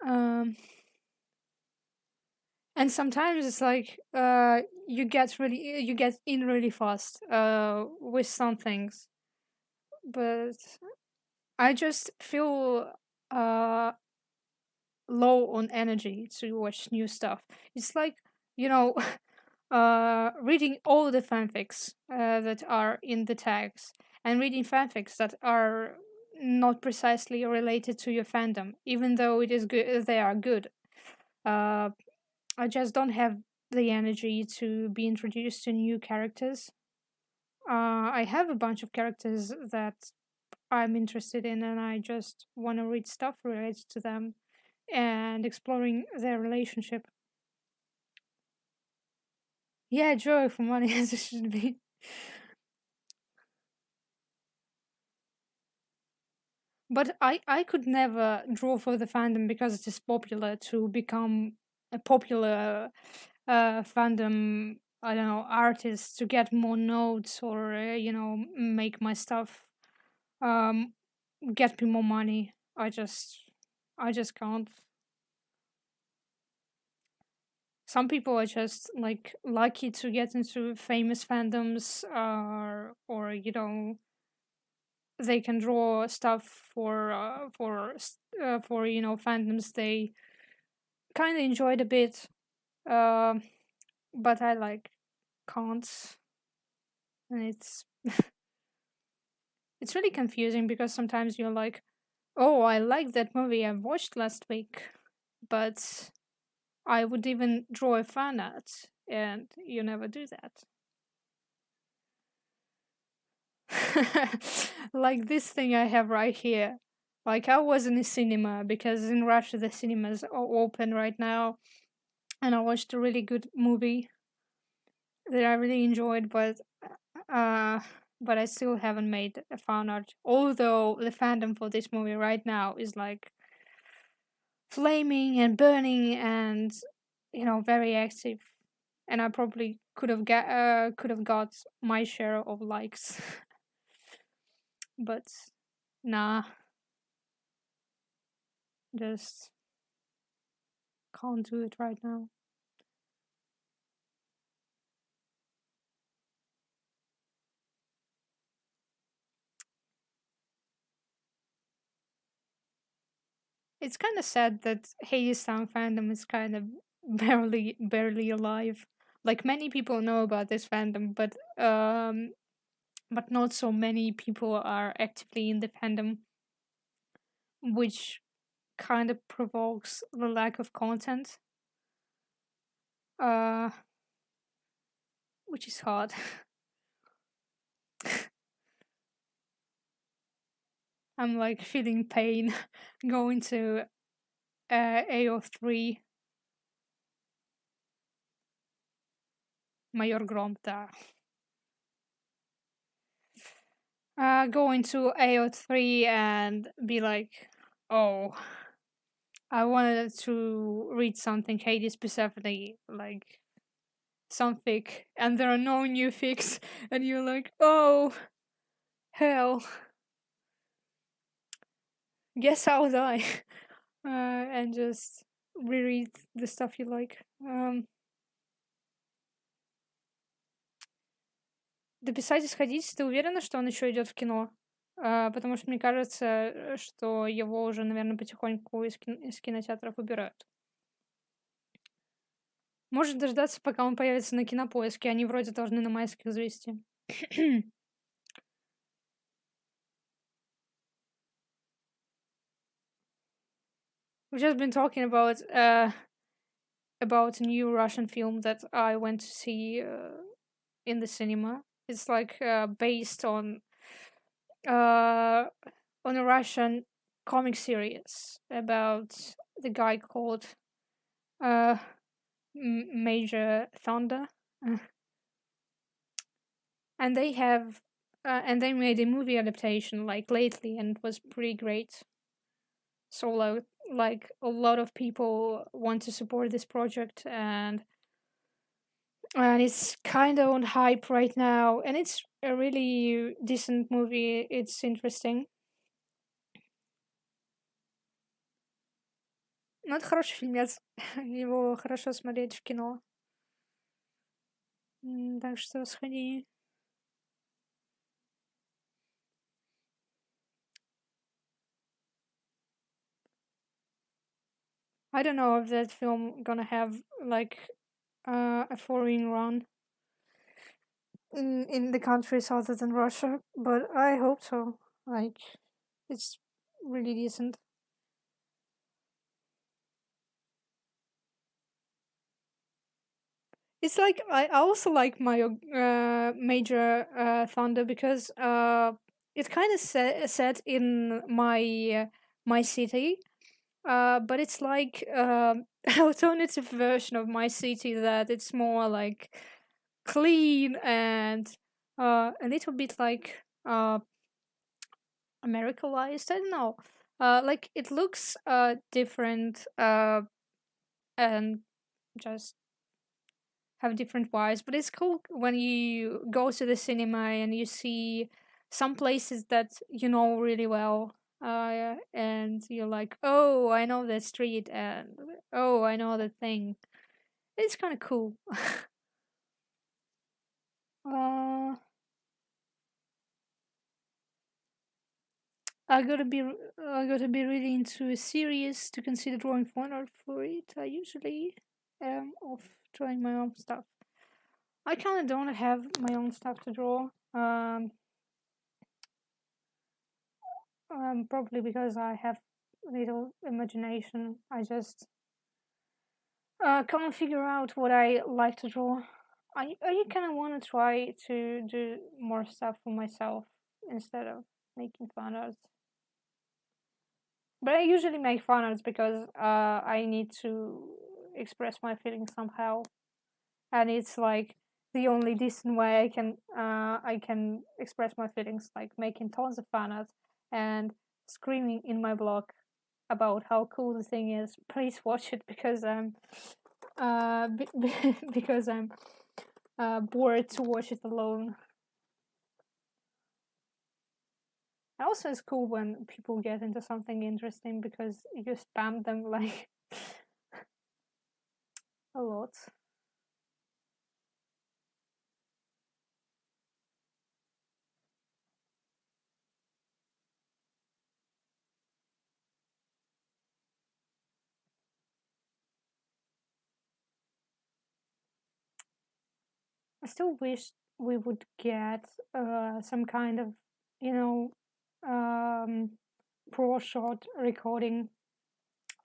um, and sometimes it's like you get in really fast with some things, but I just feel uh low on energy to watch new stuff. It's like, you know, reading all the fanfics that are in the tags and reading fanfics that are not precisely related to your fandom, even though it is good, they are good. Uh, I just don't have the energy to be introduced to new characters. I have a bunch of characters that I'm interested in, and I just want to read stuff related to them and exploring their relationship. Yeah, joy for money as it should be. But I could never draw for the fandom because it is popular to become a popular fandom. I don't know, artist to get more notes or make my stuff um get me more money. I just can't. Some people are just like lucky to get into famous fandoms, or they can draw stuff for fandoms they kind of enjoyed a bit. Um, but I like can't, and it's really confusing because sometimes you're like, oh, I like that movie I watched last week, but I would even draw a fan art, and you never do that. Like this thing I have right here. Like I was in a cinema because in Russia the cinemas are open right now, and I watched a really good movie that I really enjoyed, uh, but I still haven't made a fan art. Although the fandom for this movie right now is like flaming and burning and very active, and I probably could have got my share of likes, but nah, just can't do it right now. It's kind of sad that Hades Town fandom is kind of barely alive. Like many people know about this fandom, but not so many people are actively in the fandom. which kind of provokes the lack of content, uh, which is hard. I'm like feeling pain going to AO3 Mayor Gromta. Go into AO3 and be like, oh, I wanted to read something Hades Persephone, like some fic, and there are no new fics, and you're like, oh, hell, guess I'll die, and just reread the stuff you like. Дописать и сходить, ты уверена, что он еще идет в кино? Потому что мне кажется, что его уже, наверное, потихоньку из кинотеатров убирают. Может дождаться, пока он появится на Кинопоиске. Они вроде должны на майских завести. We've just been talking about a new Russian film that I went to see in the cinema. It's like based uh, on a Russian comic series about the guy called uh, Major Thunder, Uh, and they made a movie adaptation like lately, and it was pretty great. So like a lot of people want to support this project, and it's kind of on hype right now, and it's a really decent movie. It's interesting. Ну, это хороший фильмец. Его хорошо смотреть в кино. Так что сходи. I don't know if that film gonna have like a foreign run in the countries other than Russia, but I hope so. Like, it's really decent. It's like I also like my Major Thunder because it's kind of set in my city, but it's like alternative version of my city that it's more like clean and a little bit like Americanized. I don't know. Like it looks different and just have different vibes, but it's cool when you go to the cinema and you see some places that you know really well. And you're like, oh, I know that street, and oh, I know that thing. It's kind of cool. uh, I gotta be really into a series to consider drawing fan art for it. I usually am of drawing my own stuff. I kind of don't have my own stuff to draw. Probably because I have little imagination. I just can't figure out what I like to draw. I kind of want to try to do more stuff for myself instead of making fan arts. But I usually make fan arts because I need to express my feelings somehow, and it's like the only decent way I can express my feelings, like making tons of fan art and screaming in my blog about how cool the thing is. Please watch it because because I'm bored to watch it alone. Also, it's cool when people get into something interesting because you spam them like a lot. I still wish we would get some kind of, you know, pro shot recording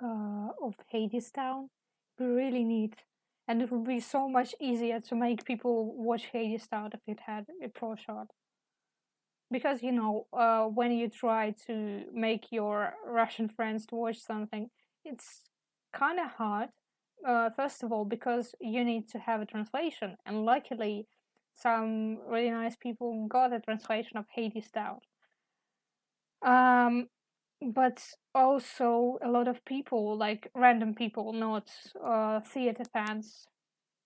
of Hades Town. We really need, and it would be so much easier to make people watch Hades Town if it had a pro shot. Because when you try to make your Russian friends to watch something, it's kind of hard. First of all, because you need to have a translation, and luckily, some really nice people got a translation of Hades Town. Um, but also a lot of people, like random people, not theater fans,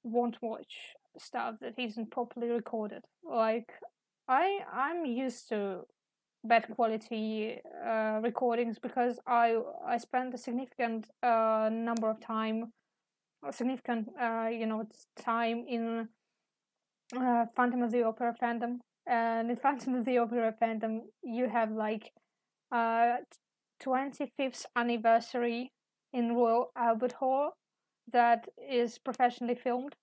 won't watch stuff that isn't properly recorded. Like I'm used to bad quality recordings because I spent a significant number of time, a significant time in Phantom of the Opera fandom. And in Phantom of the Opera fandom, you have like uh 25th anniversary in Royal Albert Hall that is professionally filmed.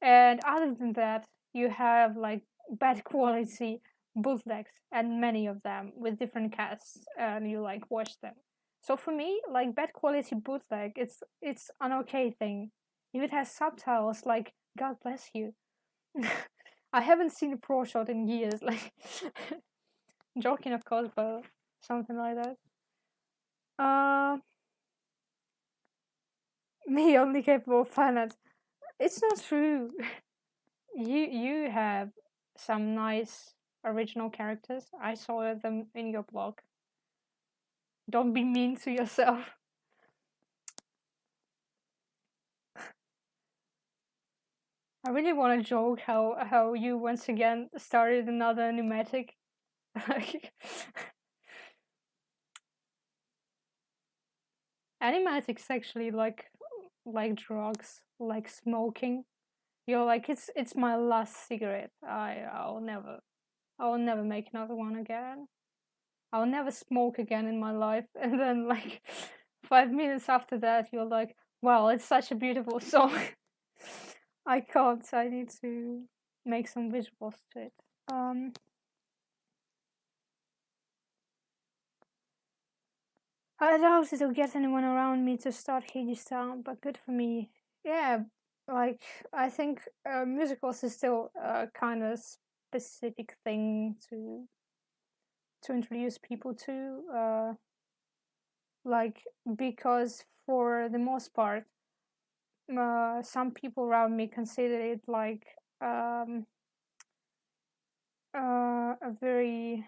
And other than that, you have like bad quality bootlegs, and many of them with different casts, and you like watch them. So for me, like bad quality bootleg, it's an okay thing. If it has subtitles, like God bless you. I haven't seen a pro shot in years, like joking of course, but something like that. Uh, me only capable of finance. It's not true. You have some nice original characters. I saw them in your blog. Don't be mean to yourself. I really want to joke how you once again started another pneumatic. Like animatics actually like drugs, like smoking. You're like it's my last cigarette. I'll never make another one again. I'll never smoke again in my life. And then, like, 5 minutes after that, you're like, wow, it's such a beautiful song. I can't. I need to make some visuals to it. Um, I doubt it'll get anyone around me to start Hades Town, but good for me. Yeah, like, I think musicals is still a kind of specific thing to introduce people to. Like, because for the most part, some people around me consider it like um, a very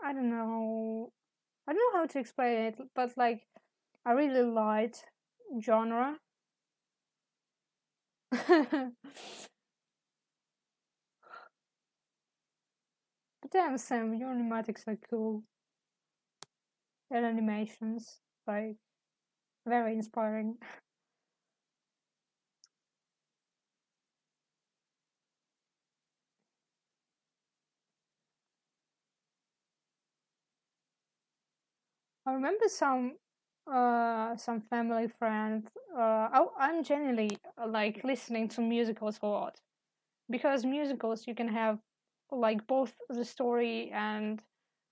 I don't know how to explain it, but like a really light genre. But damn, Sam, your animatics are cool, and animations like very inspiring. I remember some family friend. I'm genuinely like listening to musicals a lot, because musicals you can have like both the story and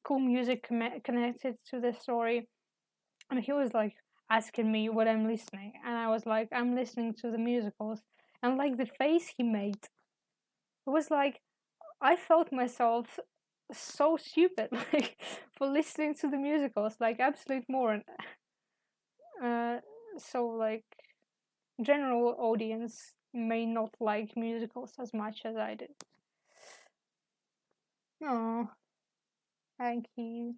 cool music connected to the story. And he was like asking me what I'm listening, and I was like, I'm listening to the musicals. And like the face he made, it was like I felt myself so stupid like for listening to the musicals, like absolute moron. uh so like general audience may not like musicals as much as I did. Oh, thank you.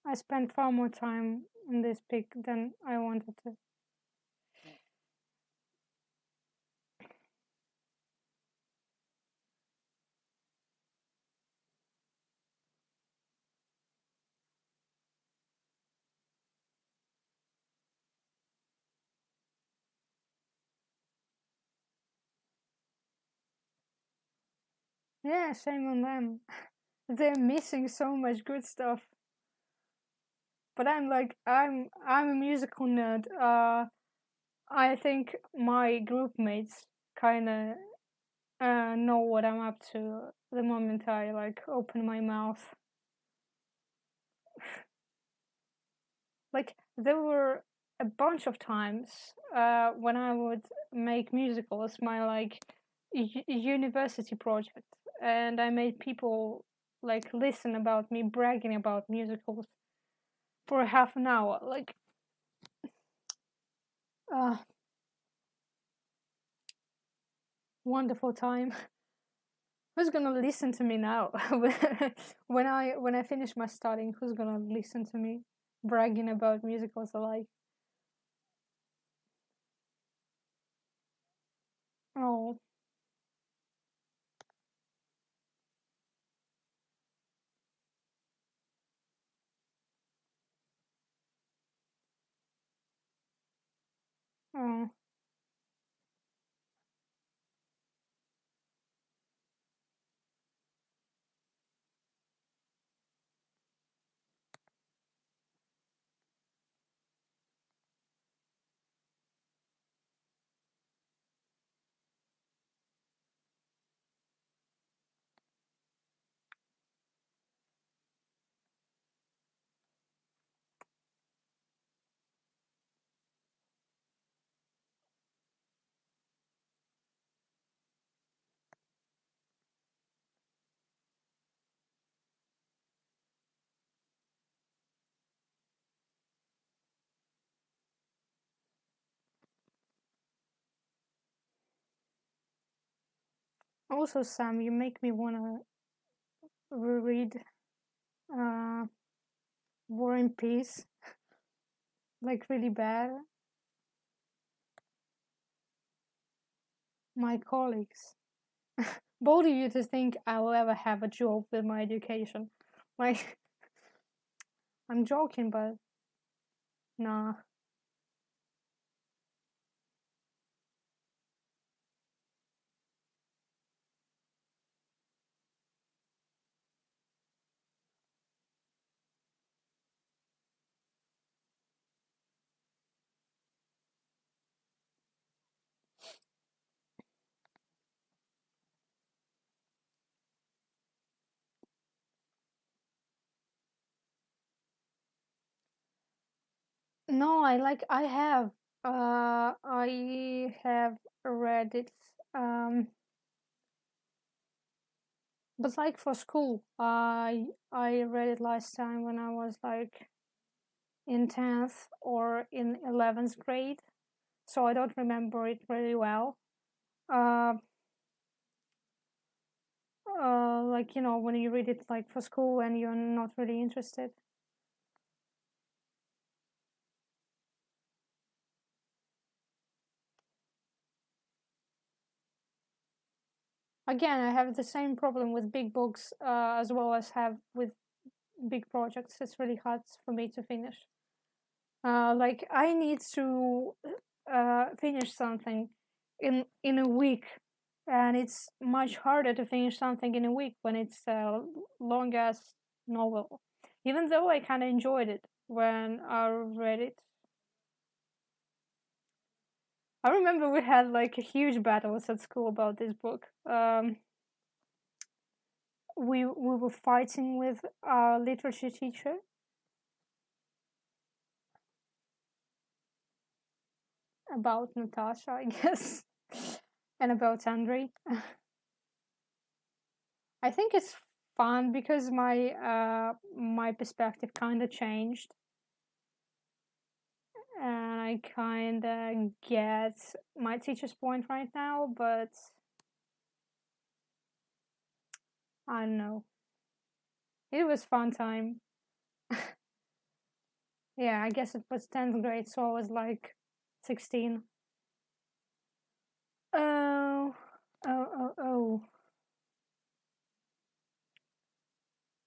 I spent far more time on this pic than I wanted to. Yeah, shame on them. They're missing so much good stuff. But I'm a musical nerd. I think my group mates kind of know what I'm up to the moment I like open my mouth. Like there were a bunch of times when I would make musicals, my like university project, and I made people like listen about me bragging about musicals for half an hour. Like, uh, wonderful time. Who's gonna listen to me now? When I finish my studying, who's gonna listen to me bragging about musicals alike? Oh, oh. Also, Sam, you make me wanna reread uh, War and Peace, like really bad. My colleagues, both of you to think I will ever have a job with my education. Like, I'm joking, but nah. No, I have read it. Um, but like for school, I read it last time when I was like in 10th or in 11th grade, so I don't remember it really well. Uh, like when you read it like for school and you're not really interested. Again, I have the same problem with big books as well as have with big projects. It's really hard for me to finish. Like I need to finish something in a week, and it's much harder to finish something in a week when it's a long ass novel. Even though I kind of enjoyed it when I read it, I remember we had like a huge battles at school about this book. We were fighting with our literature teacher about Natasha, I guess, and about Andrei. I think it's fun because my perspective kind of changed, and I kind of get my teacher's point right now, but I don't know. It was fun time. Yeah, I guess it was 10th grade, so I was like 16. Oh, oh.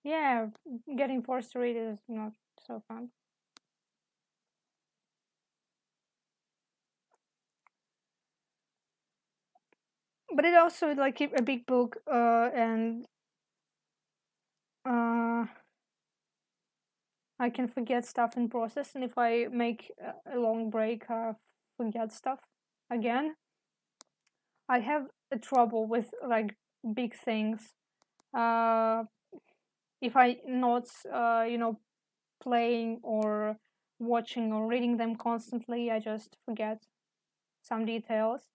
Yeah, getting forced to read is not so fun. But it also like a big book, and uh, I can forget stuff in process, and if I make a long break, I forget stuff again. I have a trouble with like big things. Uh, if I not playing or watching or reading them constantly, I just forget some details,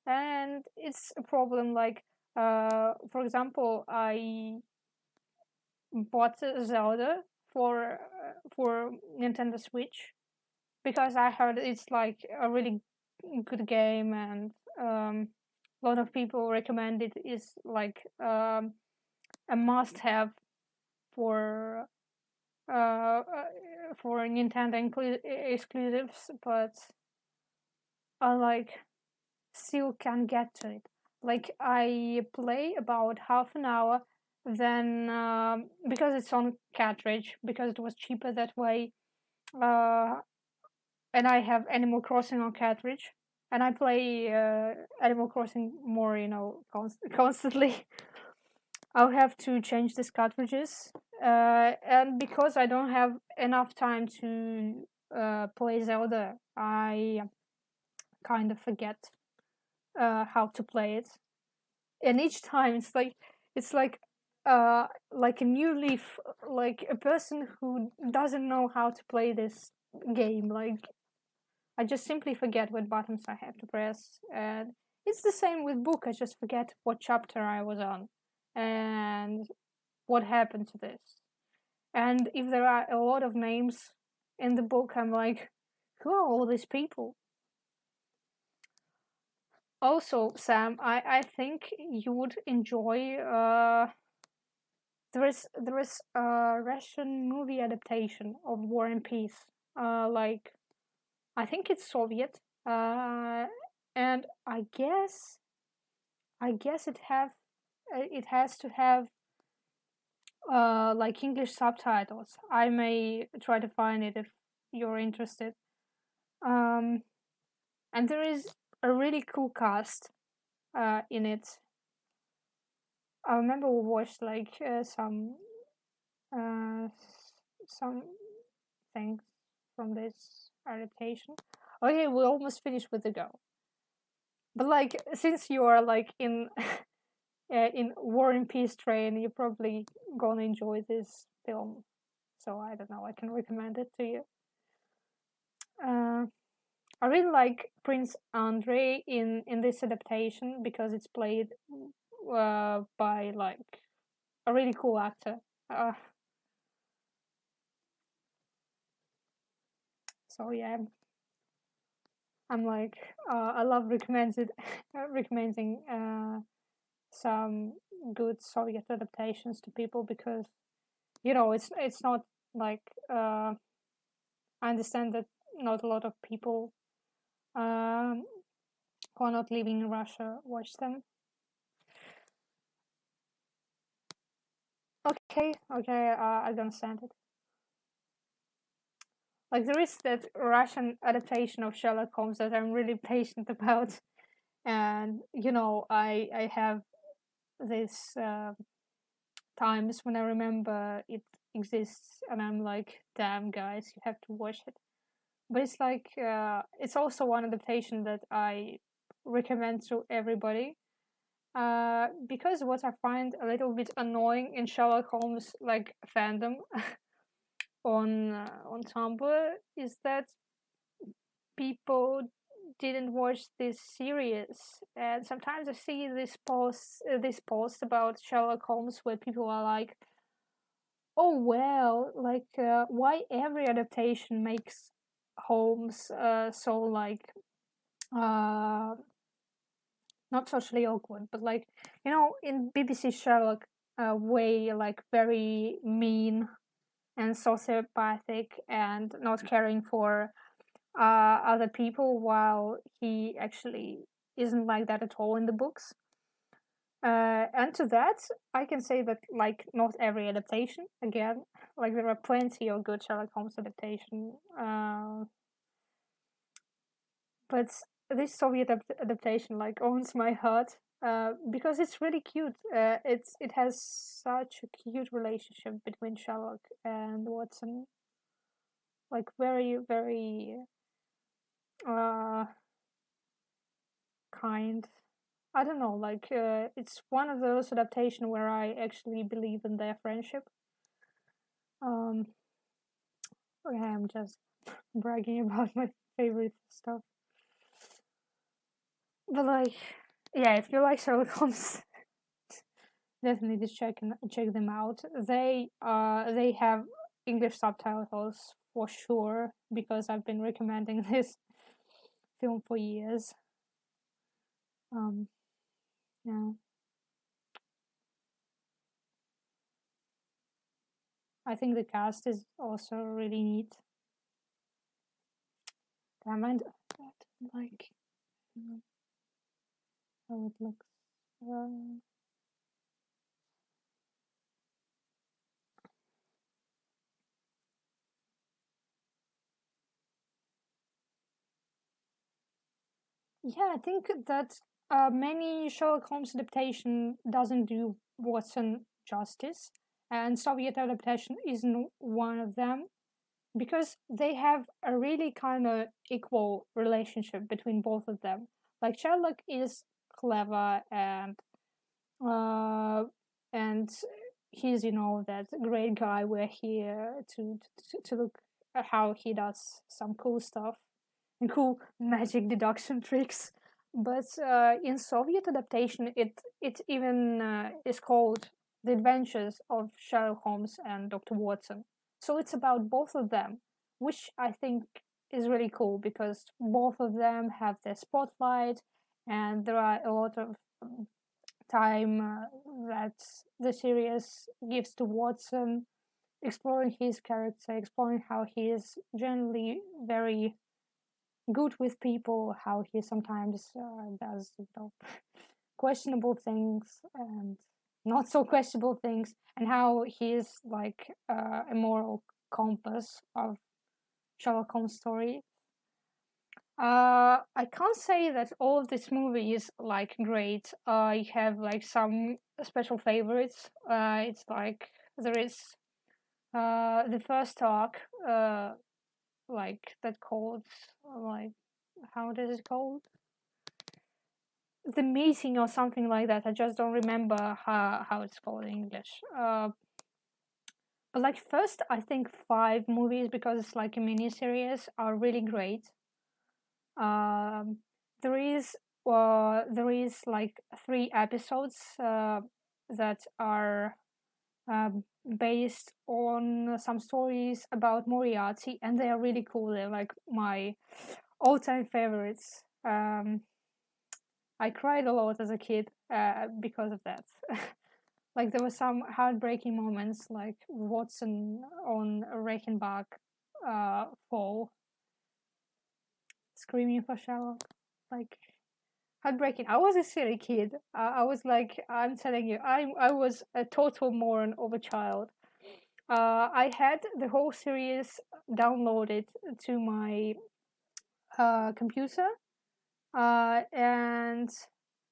and it's a problem. Like for example, I bought Zelda for Nintendo Switch because I heard it's like a really good game, and a lot of people recommend it. Is like a must-have for for Nintendo exclusives, but I like still can't get to it. Like I play about half an hour, then because it's on cartridge, because it was cheaper that way, uh, and I have Animal Crossing on cartridge, and I play Animal Crossing more, constantly. I'll have to change these cartridges, and because I don't have enough time to play Zelda, I kind of forget how to play it, and each time it's like a new leaf, like a person who doesn't know how to play this game. Like I just simply forget what buttons I have to press, and it's the same with book. I just forget what chapter I was on, and what happened to this. And if there are a lot of names in the book, I'm like, who are all these people? Also, Sam, I think you would enjoy. There is a Russian movie adaptation of War and Peace. Like I think it's Soviet. Uh, and I guess it has to have like English subtitles. I may try to find it if you're interested. Um, and there is a really cool cast in it. I remember we watched like uh, some things from this adaptation. Okay, we almost finished with the go. But like, since you are like in War and Peace train, you're probably gonna enjoy this film. So I don't know. I can recommend it to you. Uh, I really like Prince Andre in this adaptation because it's played by like a really cool actor. Uh, so yeah, I'm like I love recommending some good Soviet adaptations to people because it's not like I understand that not a lot of people um, who are not living in Russia watch them. Okay, I understand it. Like there is that Russian adaptation of Sherlock Holmes that I'm really patient about, and I have these times when I remember it exists, and I'm like, damn guys, you have to watch it. But it's like it's also one adaptation that I recommend to everybody. Because what I find a little bit annoying in Sherlock Holmes like fandom on Tumblr is that people didn't watch this series, and sometimes I see this post about Sherlock Holmes where people are like, "Oh well, like why every adaptation makes Holmes so like uh not socially awkward, but like in BBC Sherlock way like very mean and sociopathic and not caring for other people, while he actually isn't like that at all in the books. And to that, I can say that like not every adaptation. Again, like there are plenty of good Sherlock Holmes adaptation, but this Soviet adaptation like owns my heart because it's really cute. It has such a cute relationship between Sherlock and Watson. like very, very uh kind. I don't know, like it's one of those adaptation where I actually believe in their friendship. Um, okay, I'm just bragging about my favorite stuff, but like, yeah, if you like Sherlock Holmes, definitely check them out. They have English subtitles for sure because I've been recommending this film for years. Um, yeah, I think the cast is also really neat. I mind that, like, how it looks. Uh, yeah, I think that many Sherlock Holmes adaptation doesn't do Watson justice, and Soviet adaptation isn't one of them because they have a really kind of equal relationship between both of them. Like Sherlock is clever uh, and he's that great guy. We're here to look at how he does some cool stuff and cool magic deduction tricks. But in Soviet adaptation, it even is called The Adventures of Sherlock Holmes and Dr. Watson. So it's about both of them, which I think is really cool because both of them have their spotlight, and there are a lot of time that the series gives to Watson, exploring his character, exploring how he is generally very good with people, how he sometimes does questionable things and not so questionable things, and how he is like a moral compass of Sherlock Holmes story. I can't say that all of this movie is like great. I have like some special favorites. It's like there is the first arc, like that called like how does it called? The meeting or something like that. I just don't remember how it's called in English. But like first, I think 5 movies because it's like a mini series are really great. Um, there is like 3 episodes that are based on some stories about Moriarty, and they are really cool. They're like my all-time favorites. I cried a lot as a kid because of that. Like there were some heartbreaking moments, like Watson on Reichenbach fall, screaming for Sherlock, like heartbreaking. I was a silly kid. I was like, I'm telling you, I was a total moron of a child. I had the whole series downloaded to my computer, and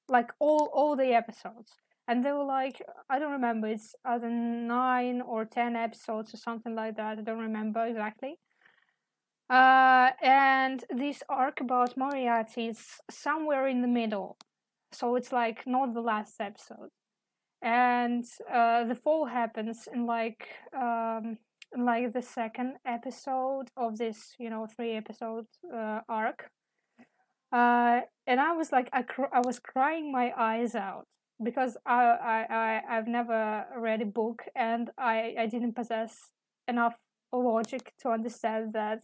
like all the episodes, and they were like, I don't remember. It's either 9 or 10 episodes or something like that. I don't remember exactly. And this arc about Moriarty is somewhere in the middle, so it's like not the last episode. And the fall happens in like the second episode of this 3 episode arc. And I was like, I was crying my eyes out because I've never read a book, and I didn't possess enough logic to understand that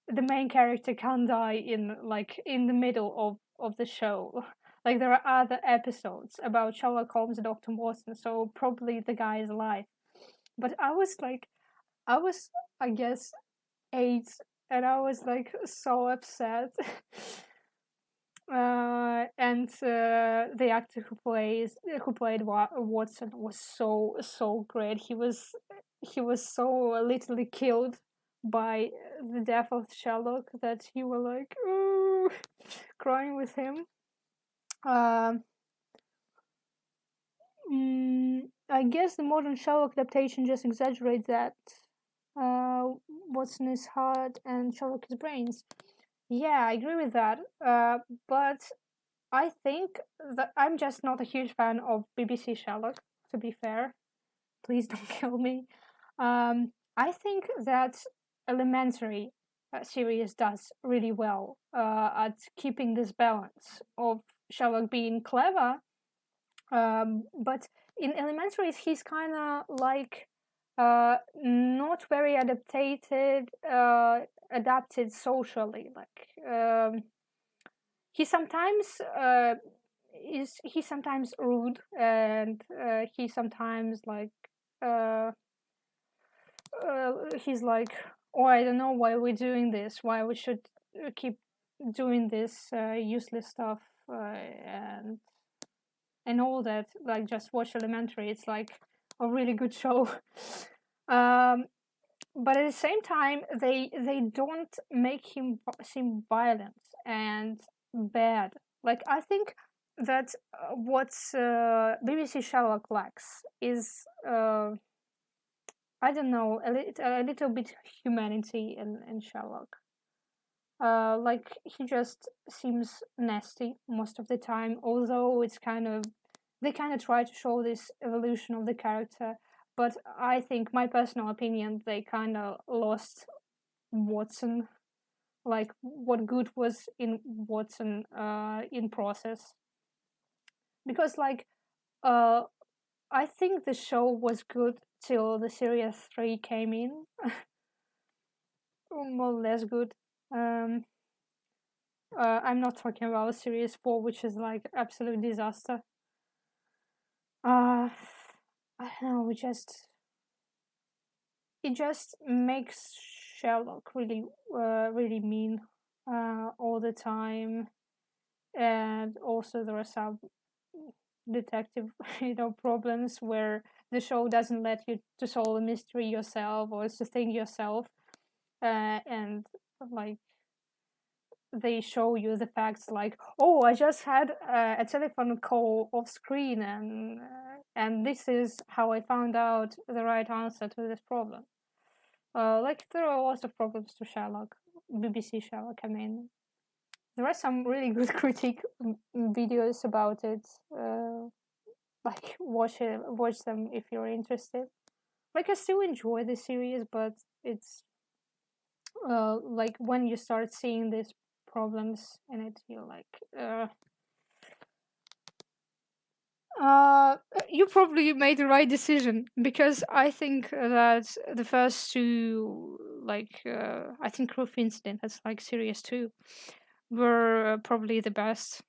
the main character can't die in the middle of the show. Like there are other episodes about Sherlock Holmes and Dr. Watson, so probably the guy is alive. But I was, I guess, 8, and I was like so upset. And the actor who played Watson was so great. He was so literally killed by the death of Sherlock that you were like, ooh, crying with him. Um, I guess the modern Sherlock adaptation just exaggerates that uh, Watson is heart and Sherlock is brains. Yeah, I agree with that. But I think that I'm just not a huge fan of BBC Sherlock, to be fair. Please don't kill me. I think that Elementary series does really well at keeping this balance of Sherlock being clever, but in Elementaries he's kind of like not very adapted socially. Like he sometimes he's sometimes rude, and he sometimes like uh, he's like, oh, I don't know why we're doing this, why we should keep doing this useless stuff, and all that. Like, just watch Elementary, it's like a really good show. um, but at the same time, they don't make him seem violent and bad. Like, I think that what BBC Sherlock lacks is I don't know, a little bit humanity in Sherlock. Like, he just seems nasty most of the time, although it's kind of they kind of try to show this evolution of the character. But I think, my personal opinion, they kind of lost Watson. Like, what good was in Watson in process? Because like uh, I think the show was good till the series 3 came in, more or less good. Um, I'm not talking about series 4, which is like absolute disaster. I don't know, it just makes Sherlock really really mean all the time, and also there are some detective problems where the show doesn't let you to solve a mystery yourself or to think yourself, and like they show you the facts, like, oh, I just had a telephone call off screen, and this is how I found out the right answer to this problem. Like, there are lots of problems to Sherlock, BBC Sherlock. I mean, there are some really good critique videos about it. Like, watch them if you're interested. Like, I still enjoy the series, but it's like, when you start seeing these problems in it, you're like, uh, you probably made the right decision, because I think that the first two, like, I think Roof Incident, that's like series 2, were probably the best.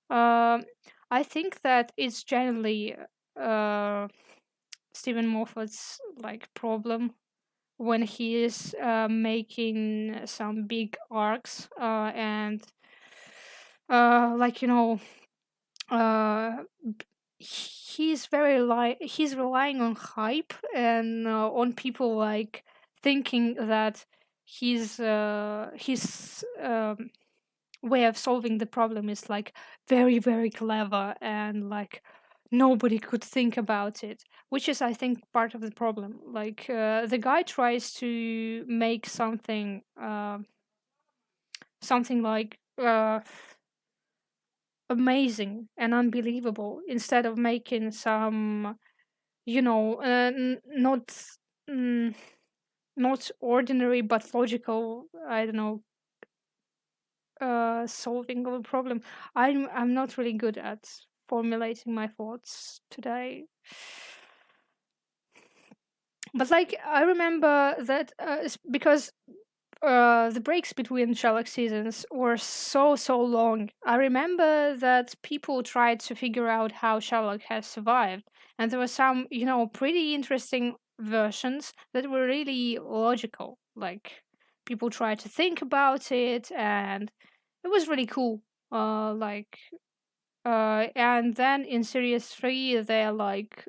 Um, I think that it's generally uh, Stephen Moffat's like problem when he is making some big arcs, and like, uh, he's relying on hype and on people like thinking that his way of solving the problem is like very, very clever, and like nobody could think about it, which is, I think, part of the problem. Like, the guy tries to make something like amazing and unbelievable, instead of making some, not mm, not ordinary but logical, I don't know, solving of a problem. I'm not really good at formulating my thoughts today. But like, I remember that because the breaks between Sherlock seasons were so long. I remember that people tried to figure out how Sherlock has survived, and there were some, pretty interesting versions that were really logical. Like, people tried to think about it, and it was really cool. Like, and then in series 3, they're like,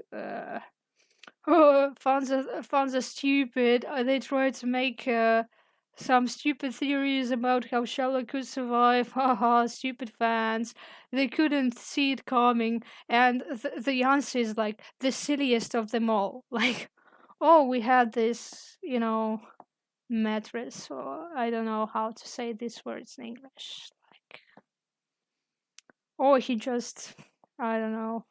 oh, fans are stupid. They tried to make some stupid theories about how Sherlock could survive. Haha, stupid fans. They couldn't see it coming. And the answer is like the silliest of them all. Like, oh, we had this, mattress, or I don't know how to say these words in English. Like, or he just, I don't know,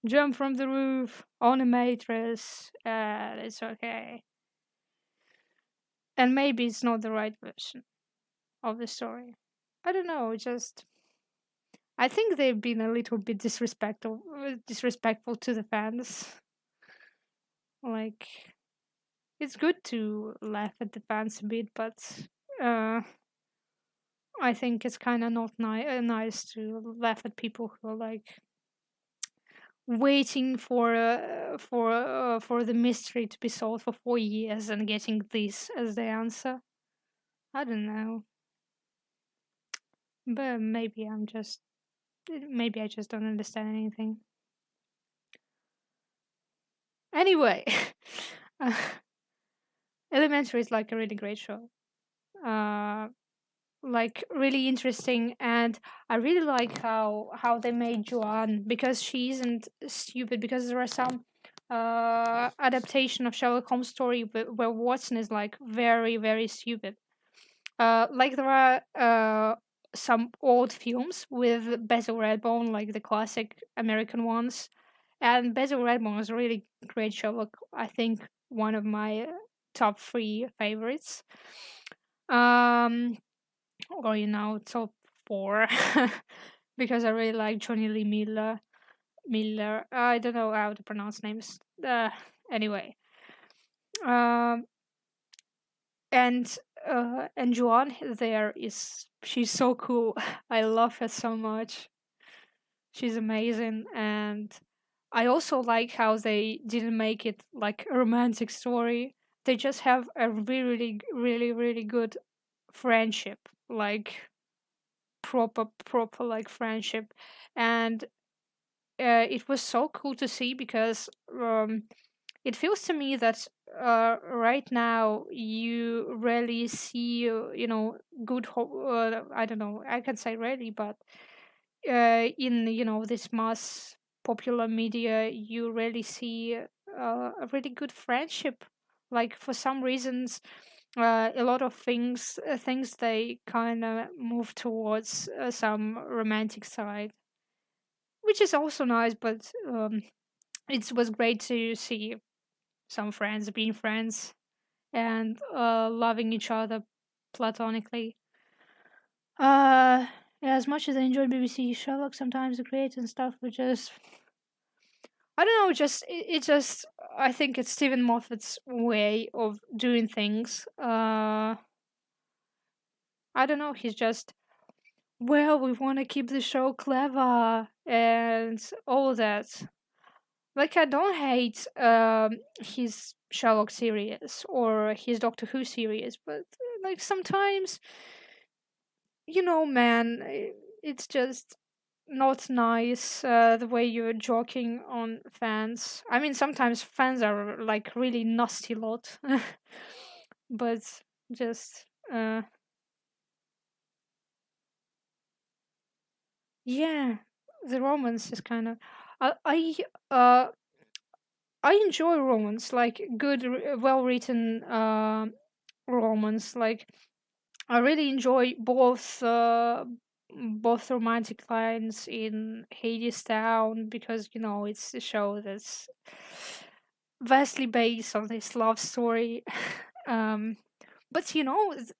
jump from the roof on a mattress, and it's okay. And maybe it's not the right version of the story. I don't know, just I think they've been a little bit disrespectful to the fans. Like, it's good to laugh at the fans a bit, but uh, I think it's kind of not nice to laugh at people who are like waiting for the mystery to be solved for 4 years and getting this as the answer. I don't know, but maybe I just don't understand anything. Anyway, uh, Elementary is like a really great show. Uh, like really interesting, and I really like how they made Joanne, because she isn't stupid, because there are some adaptation of Sherlock Holmes story where Watson is like very very stupid. Like there are some old films with Basil Rathbone, like the classic American ones, and Basil Rathbone is a really great Sherlock. I think one of my top three favorites. Um, or top four, because I really like Johnny Lee Miller. Miller, I don't know how to pronounce names. Anyway, um, and Joanne there is she's so cool. I love her so much. She's amazing, and I also like how they didn't make it like a romantic story. They just have a really, really, really good friendship, like proper like friendship, and it was so cool to see, because it feels to me that right now you rarely see I don't know, I can say rarely, but in this mass popular media you rarely see a really good friendship. Like for some reasons a lot of things they kind of move towards some romantic side, which is also nice, but it was great to see some friends being friends and loving each other platonically. uh as much as I enjoy BBC Sherlock, sometimes the creators and stuff were just, I don't know, just it just, I think it's Stephen Moffat's way of doing things. I don't know, he's just, well, we want to keep the show clever and all that. Like, I don't hate his Sherlock series or his Doctor Who series, but like sometimes, man, it's just not nice the way you're joking on fans. I mean, sometimes fans are like really nasty lot, but just yeah, the romance is kind of. I I enjoy romance, like good, well written romance. Like I really enjoy both romantic lines in Hades Town, because it's a show that's vastly based on this love story. um, but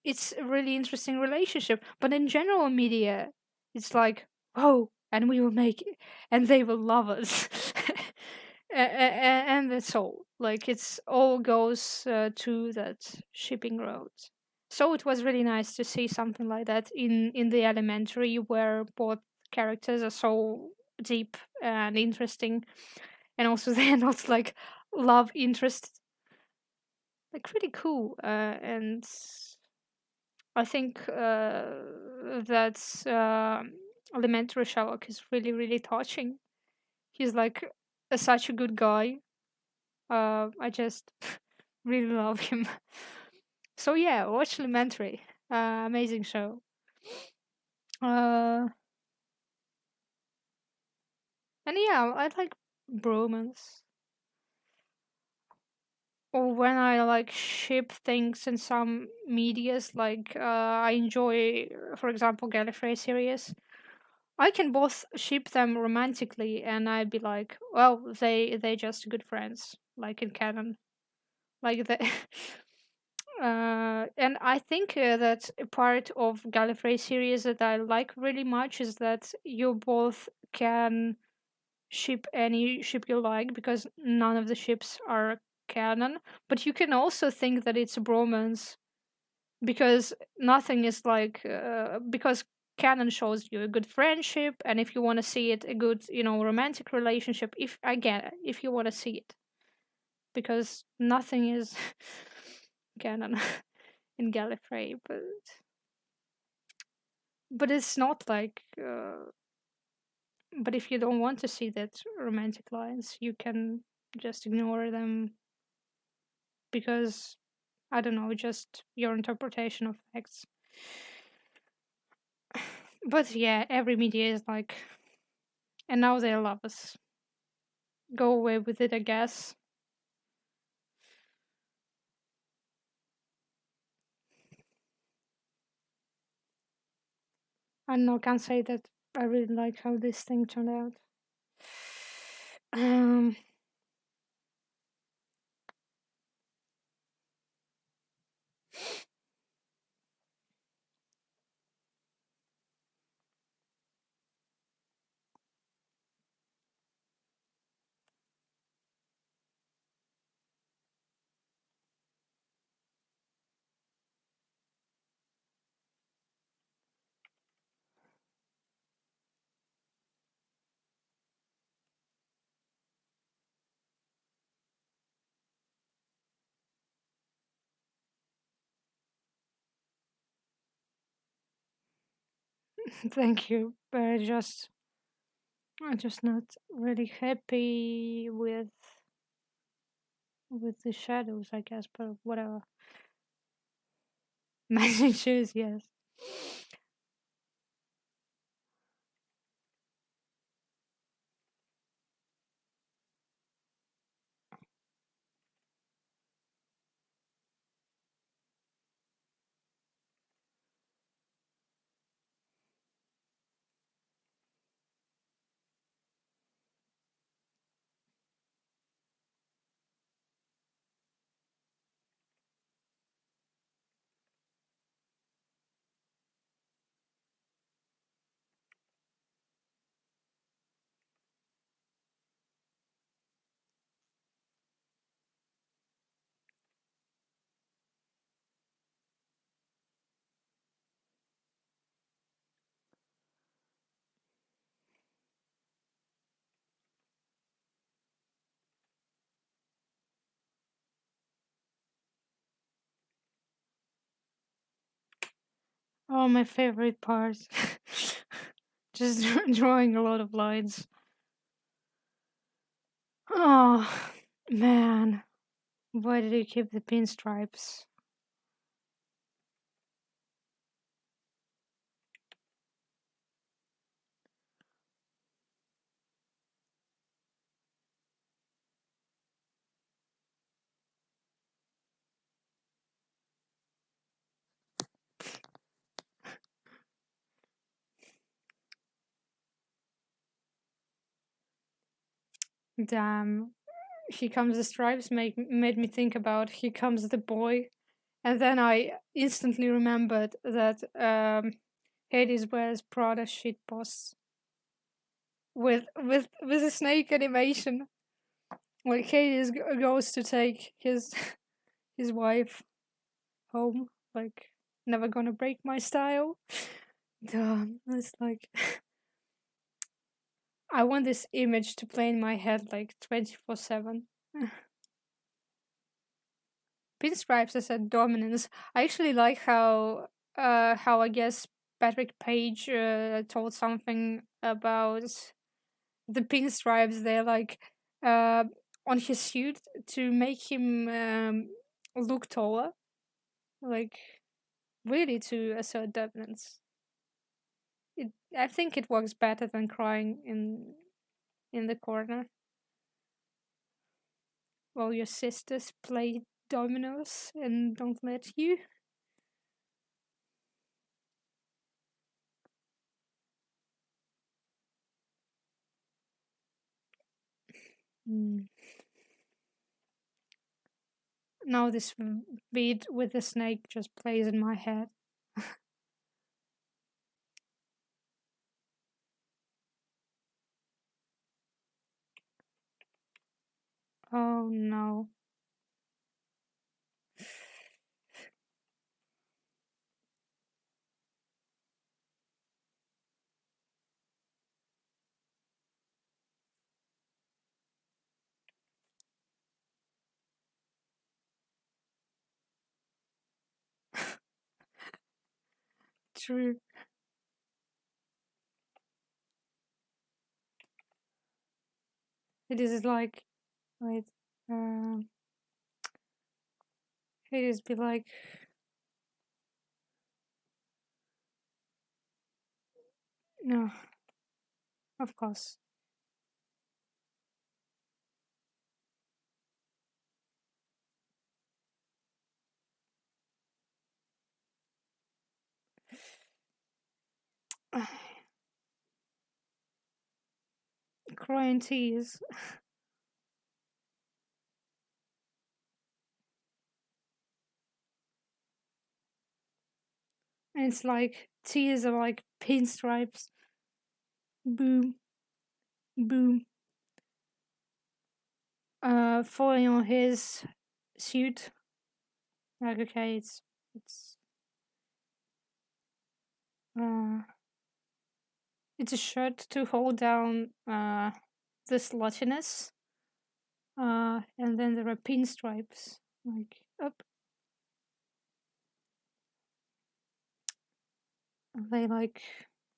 it's a really interesting relationship. But in general media, it's like, oh, and we will make it, and they will love us. And that's all. Like it's all goes to that shipping road. So it was really nice to see something like that in the Elementary, where both characters are so deep and interesting, and also they're not like love interest, like really cool. And I think that Elementary Sherlock is really really touching. He's like such a good guy. I just really love him. So yeah, watch Elementary. Amazing show. Uh, and yeah, I like bromance. or when I like ship things in some medias, like I enjoy, for example, Gallifrey series. I can both ship them romantically, and I'd be like, well, they just good friends, like in canon, like the. And I think that a part of Gallifrey series that I like really much is that you both can ship any ship you like because none of the ships are canon. But you can also think that it's a bromance because nothing is like because canon shows you a good friendship, and if you want to see it, a good romantic relationship. If I get it, if you want to see it, because nothing is canon in Gallifrey, but it's not like. But if you don't want to see that romantic lines, you can just ignore them because I don't know, just your interpretation of facts. But yeah, every media is like, and now they love us. Go away with it, I guess. I don't know, can't say that I really like how this thing turned out. Um, thank you, but I'm just not really happy with the shadows, I guess. But whatever. Magic shoes, yes. Oh, my favorite part. Just drawing a lot of lines. Oh, man. Why did you keep the pinstripes? Damn. Here Comes the Stripes made me think about Here Comes the Boy. And then I instantly remembered that Hades wears Prada shit posts with a snake animation. Like Hades goes to take his his wife home, like never gonna break my style. Damn, it's like I want this image to play in my head like 24/7. Pinstripes as a dominance. I actually like how I guess Patrick Page told something about the pinstripes. They're like uh on his suit to make him look taller, like really to assert dominance. I think it works better than crying in the corner. while your sisters play dominoes and don't let you? Mm. Now this beat with the snake just plays in my head. Oh no. True. It is like, wait, um, it is be like, no, of course. Crying tears. And it's like, tears are like pinstripes. Boom, boom. Falling on his suit. Like, okay, it's, uh, it's a shirt to hold down, the sluttiness. And then there are pinstripes. Like, up. They like,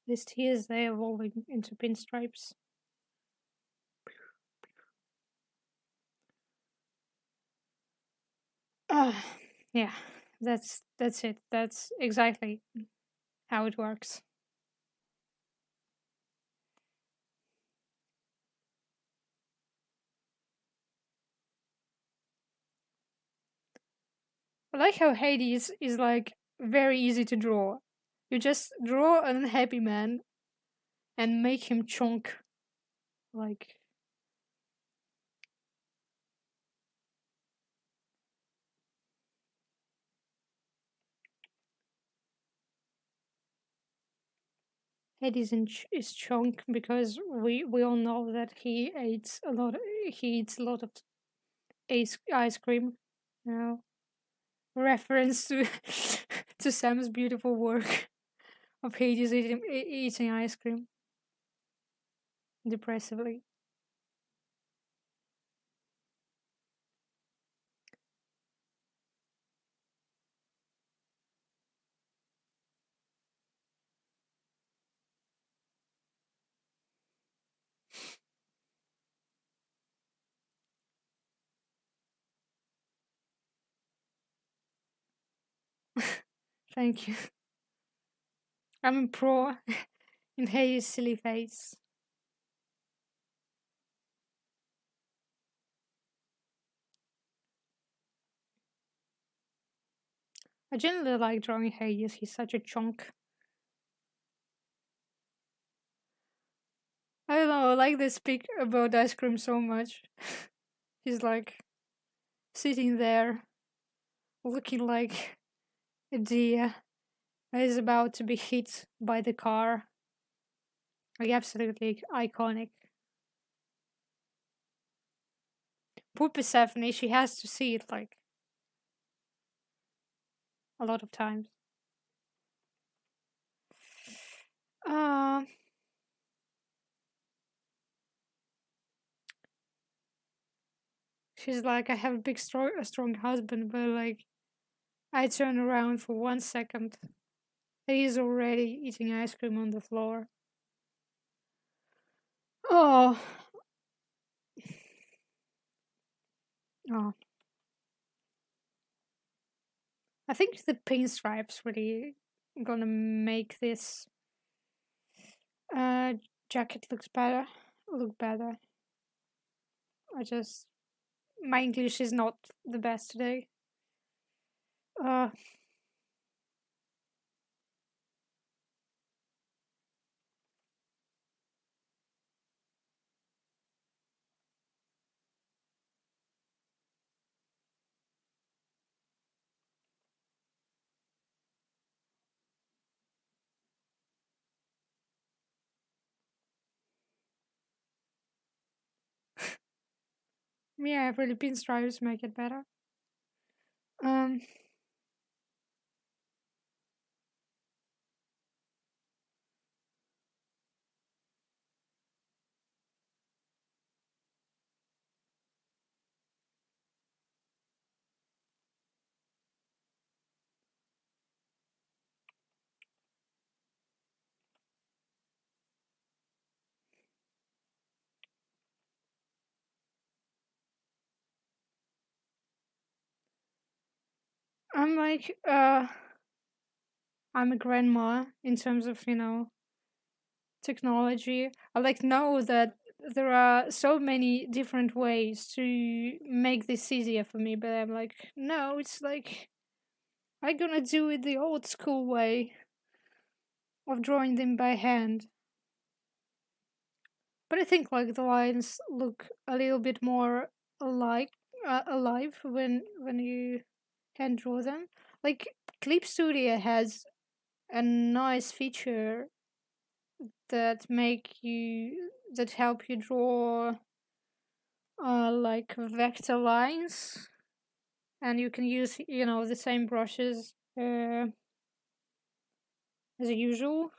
these tears, they are rolling into pinstripes. Uh, yeah, that's it. That's exactly how it works. I like how Hades is like very easy to draw. You just draw an unhappy man and make him chunk. Like, Hades is chunk because we all know that he eats a lot of ice cream. You know, reference to to Sam's beautiful work of Hades eating ice cream depressively. Thank you. I'm in pro in Hades' silly face. I generally like drawing Hades. He's such a chunk. I don't know. I like they speak about ice cream so much. He's like sitting there, looking like a deer that is about to be hit by the car. Like, absolutely iconic. Poor Persephone, she has to see it like a lot of times. Um, she's like, I have a strong husband, but like, I turn around for 1 second, he's already eating ice cream on the floor. Oh, oh. I think the pinstripes really gonna make this uh jacket look better. I just my English is not the best today. Uh, yeah, I've really been trying to make it better. Um, I'm like, I'm a grandma in terms of, technology. I like know that there are so many different ways to make this easier for me, but I'm like, no, it's like I'm gonna do it the old school way of drawing them by hand. But I think like the lines look a little bit more alike, alive when you hand draw them. Like Clip Studio has a nice feature that help you draw like vector lines, and you can use the same brushes as usual.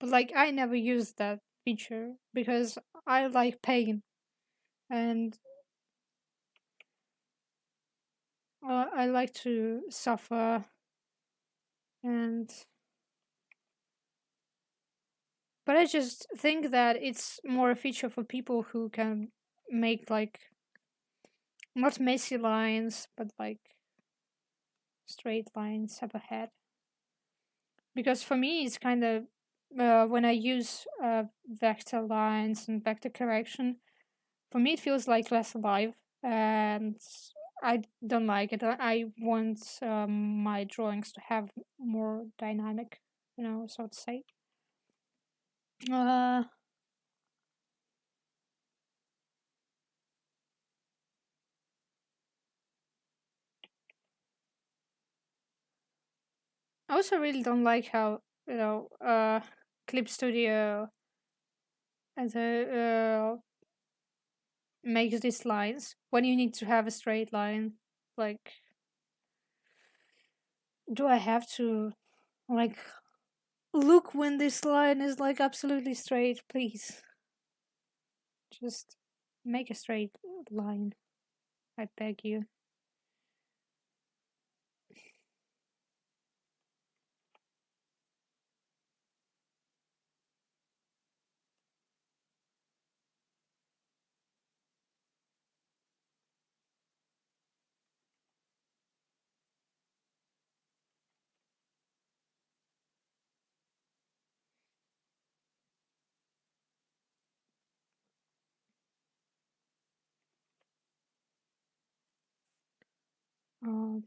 But like I never use that feature because I like pain, and I like to suffer. And but I just think that it's more a feature for people who can make like not messy lines but like straight lines up ahead. Because for me it's kind of when I use vector lines and vector correction, for me it feels like less alive, and I don't like it. I want my drawings to have more dynamic, so to say. uh I also really don't like how Clip Studio as a makes these lines when you need to have a straight line. Like, do I have to like look when this line is like absolutely straight? Please, just make a straight line. I beg you. Um,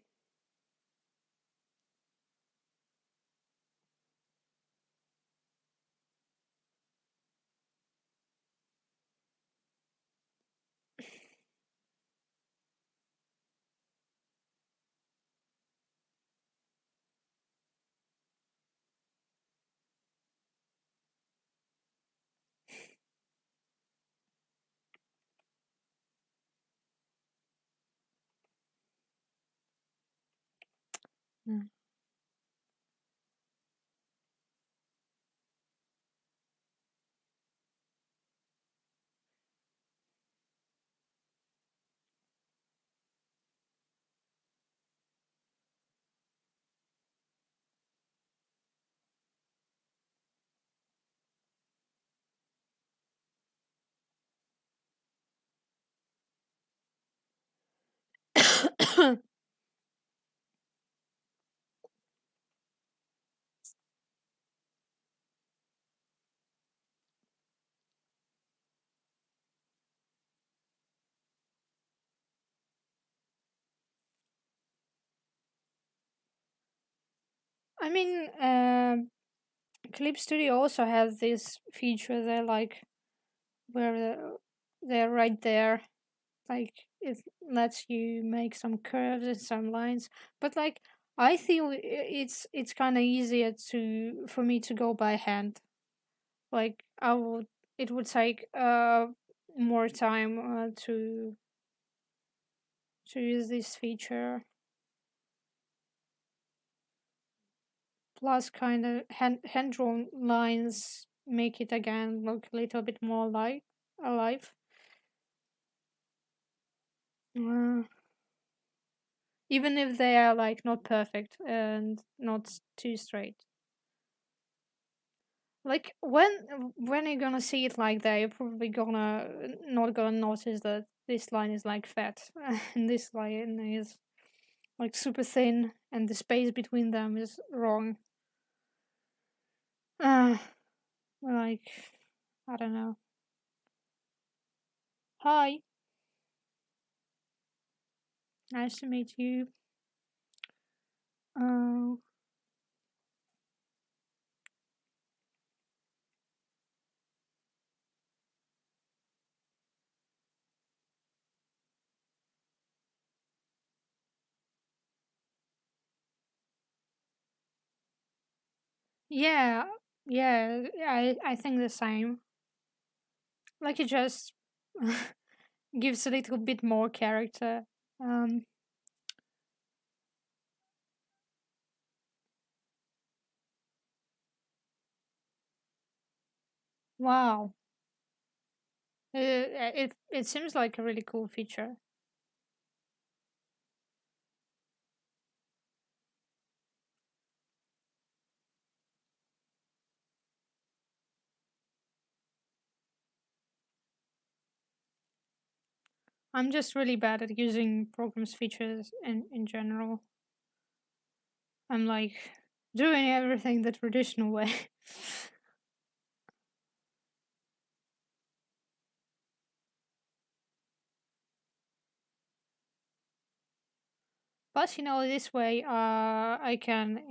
yeah. I mean, Clip Studio also has this feature that like where they're right there, like it lets you make some curves and some lines. But like I feel it's kind of easier to for me to go by hand. Like I would, it would take more time to use this feature. Plus, kind of hand drawn lines make it again look a little bit more like alive. Uh, Even if they are like not perfect and not too straight. Like when you're gonna see it like that, you're probably gonna not gonna notice that this line is like fat and this line is like super thin and the space between them is wrong. Uh, like I don't know. Hi, nice to meet you. Uh, yeah, yeah. I think the same. Like it just gives a little bit more character. Um, wow. It seems like a really cool feature. I'm just really bad at using programs features in general. I'm like doing everything the traditional way. But this way, I can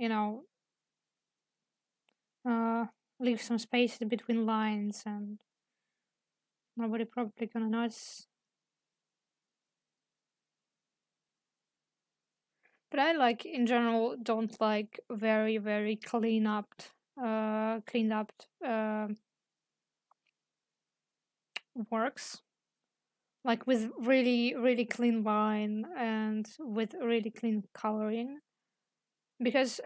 uh, leave some space between lines, and nobody probably gonna notice. But I like in general don't like very cleaned up works, like with really clean line and with really clean coloring, because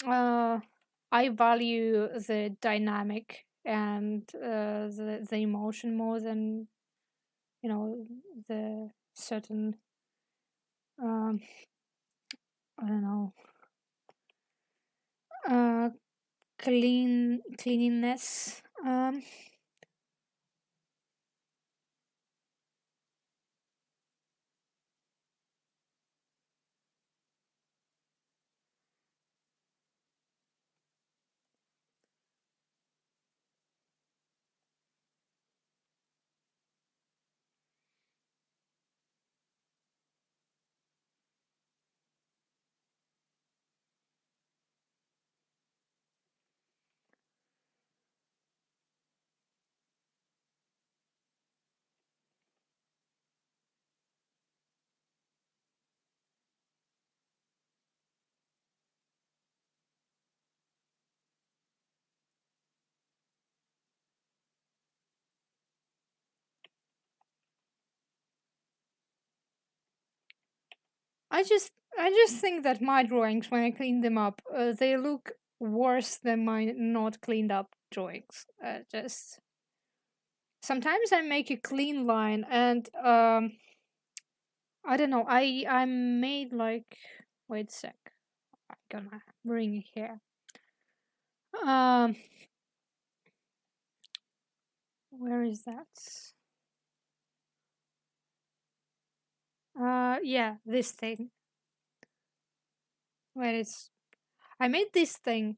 uh I value the dynamic and the emotion more than the certain um I don't know, uh cleanliness. I just think that my drawings, when I clean them up, they look worse than my not cleaned up drawings. Just sometimes I make a clean line, and I don't know. I made like, wait a sec. I'm gonna bring it here. Um, where is that? Yeah, this thing. Where it's I made this thing.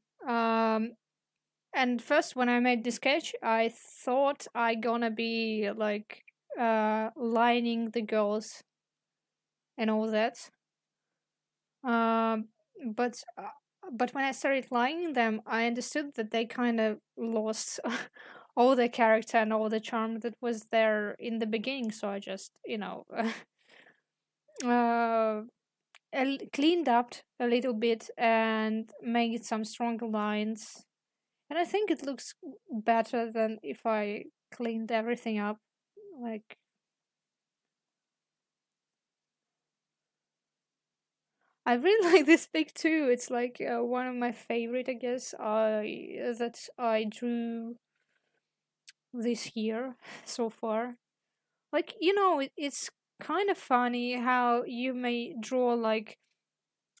And first when I made the sketch, I thought I gonna be like lining the girls and all that. but but when I started liking them, I understood that they kind of lost all the character and all the charm that was there in the beginning. So I just, uh, cleaned up a little bit and made some stronger lines. And I think it looks better than if I cleaned everything up. Like, I really like this pic too. It's like one of my favorite, I guess. I drew this year so far. Like, it's kind of funny how you may draw like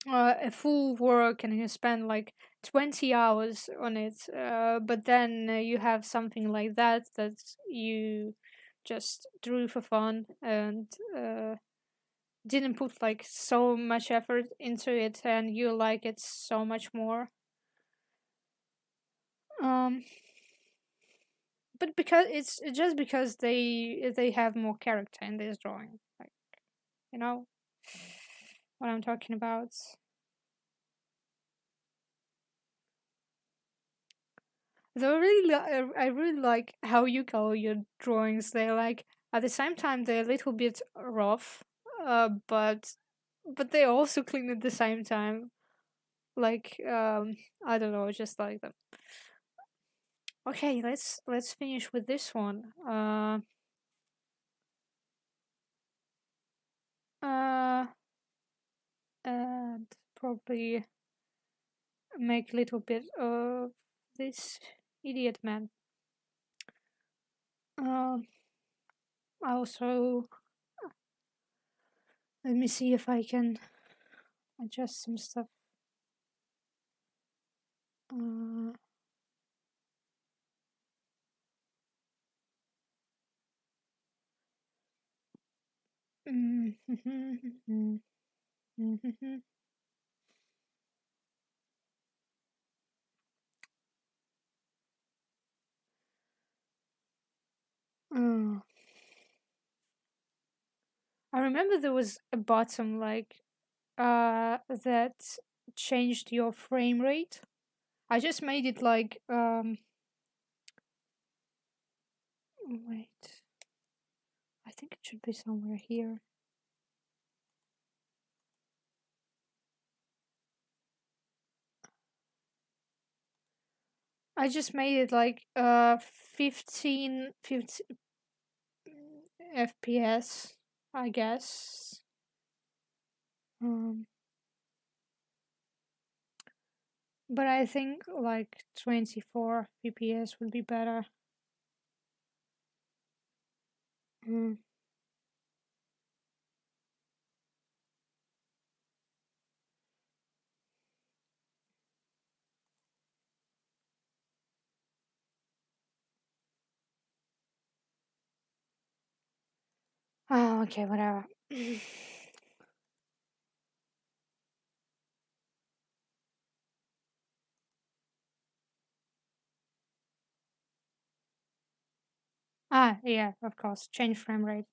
a full work and you spend like 20 hours on it, but then you have something like that you just drew for fun and didn't put like so much effort into it and you like it so much more. um but because it's just because they have more character in this drawing, like, you know what I'm talking about. Though I really like how you color your drawings. They're like at the same time they're a little bit rough, but they also clean at the same time. Like, I don't know, just like them. Okay, let's finish with this one. Uh, and probably make a little bit of this idiot man. Um, I also let me see if I can adjust some stuff. Uh, Oh, I remember there was a button like that changed your frame rate. I just made it like wait. I think it should be somewhere here. I just made it like 15 FPS, I guess. Um but I think like 24 FPS would be better. Mm. Oh, okay, whatever. Ah, yeah, of course. Change frame rate.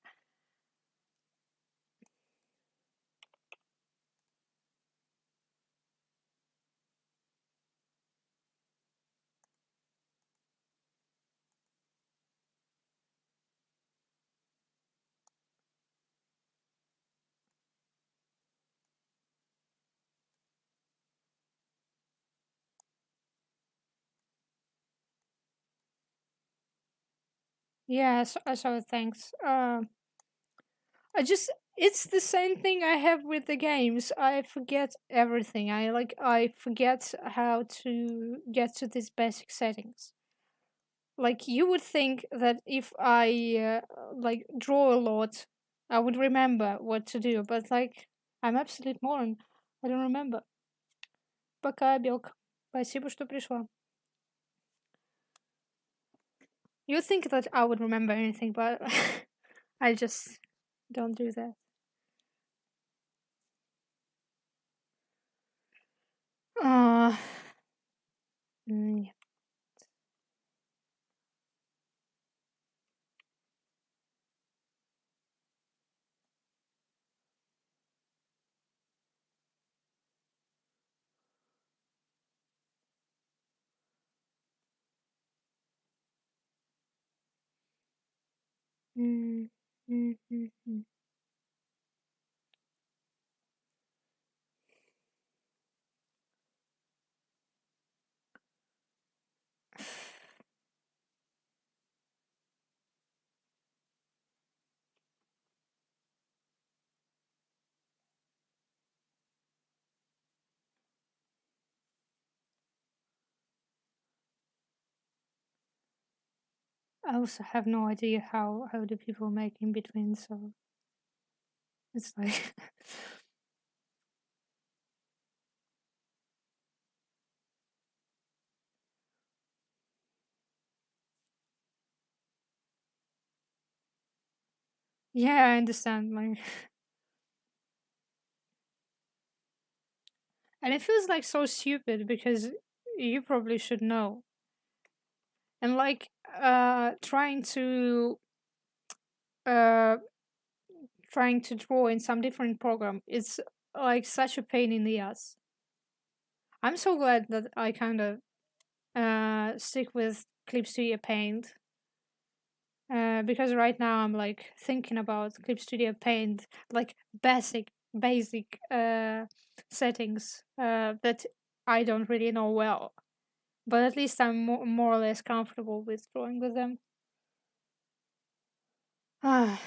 Yes, so thanks. I just it's the same thing I have with the games. I forget everything. I forget how to get to these basic settings. Like you would think that if I like draw a lot, I would remember what to do, but like I'm absolute moron. I don't remember. Пока, Белка. Спасибо, что пришла. You think that I would remember anything, but I just don't do that. Uh, yeah. Mm, mm, mm, mm. I also have no idea how do people make in between, so it's like yeah, I understand. Like, and it feels like so stupid because you probably should know. And like, uh trying to draw in some different program is like such a pain in the ass. I'm so glad that I kind of stick with Clip Studio Paint, because right now I'm like thinking about Clip Studio Paint, like basic settings that I don't really know well, but at least I'm more or less comfortable with drawing with them. Ah,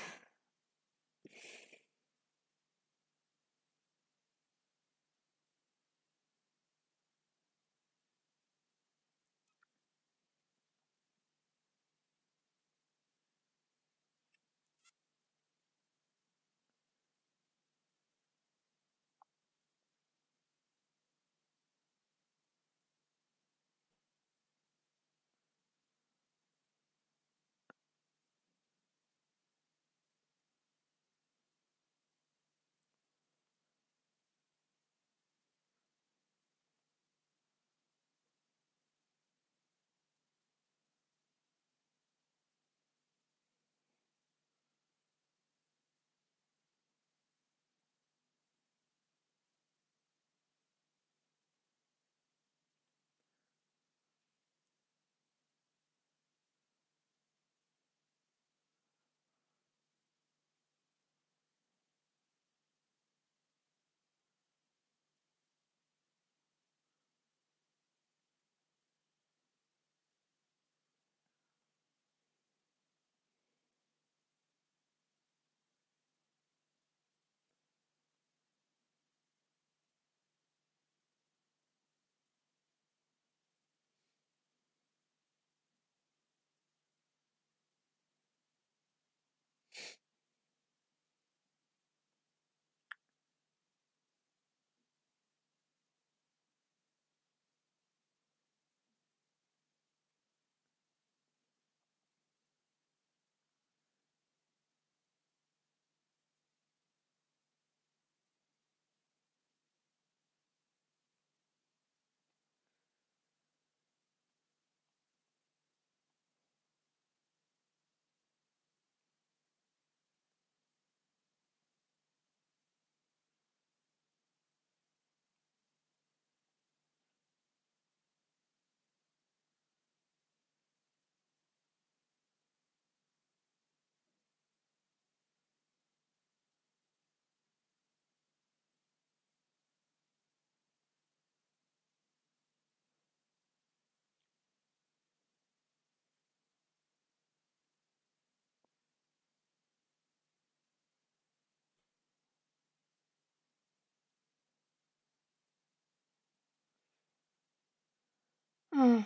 ah.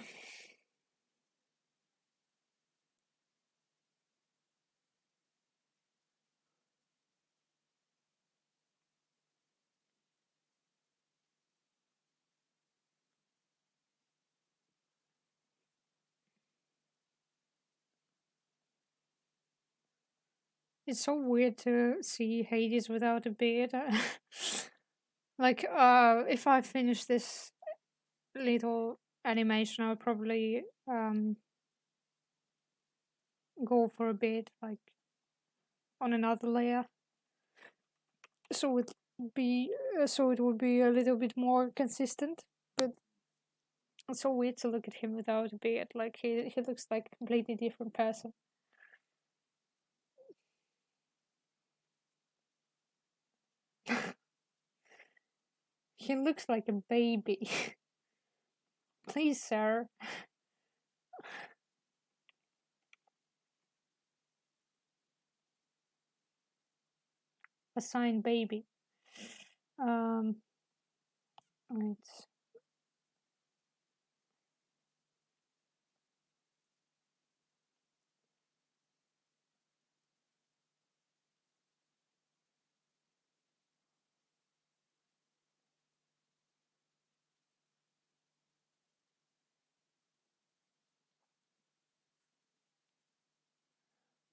It's so weird to see Hades without a beard. Like, if I finish this little animation, I'll probably go for a bit, like on another layer, so it would be a little bit more consistent. But it's so weird to look at him without a beard. Like he looks like a completely different person. He looks like a baby. Please, sir. A signed baby. Right.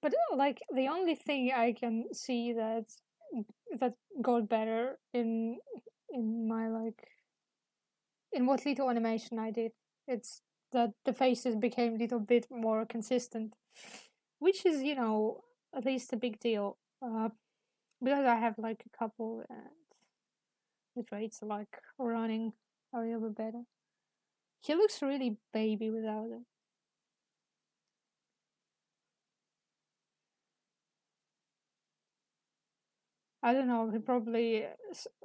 But like the only thing I can see that got better in my like in what little animation I did, it's that the faces became a little bit more consistent, which is at least a big deal. Because I have like a couple and the traits are like running a little bit better. He looks really baby without it. I don't know. He probably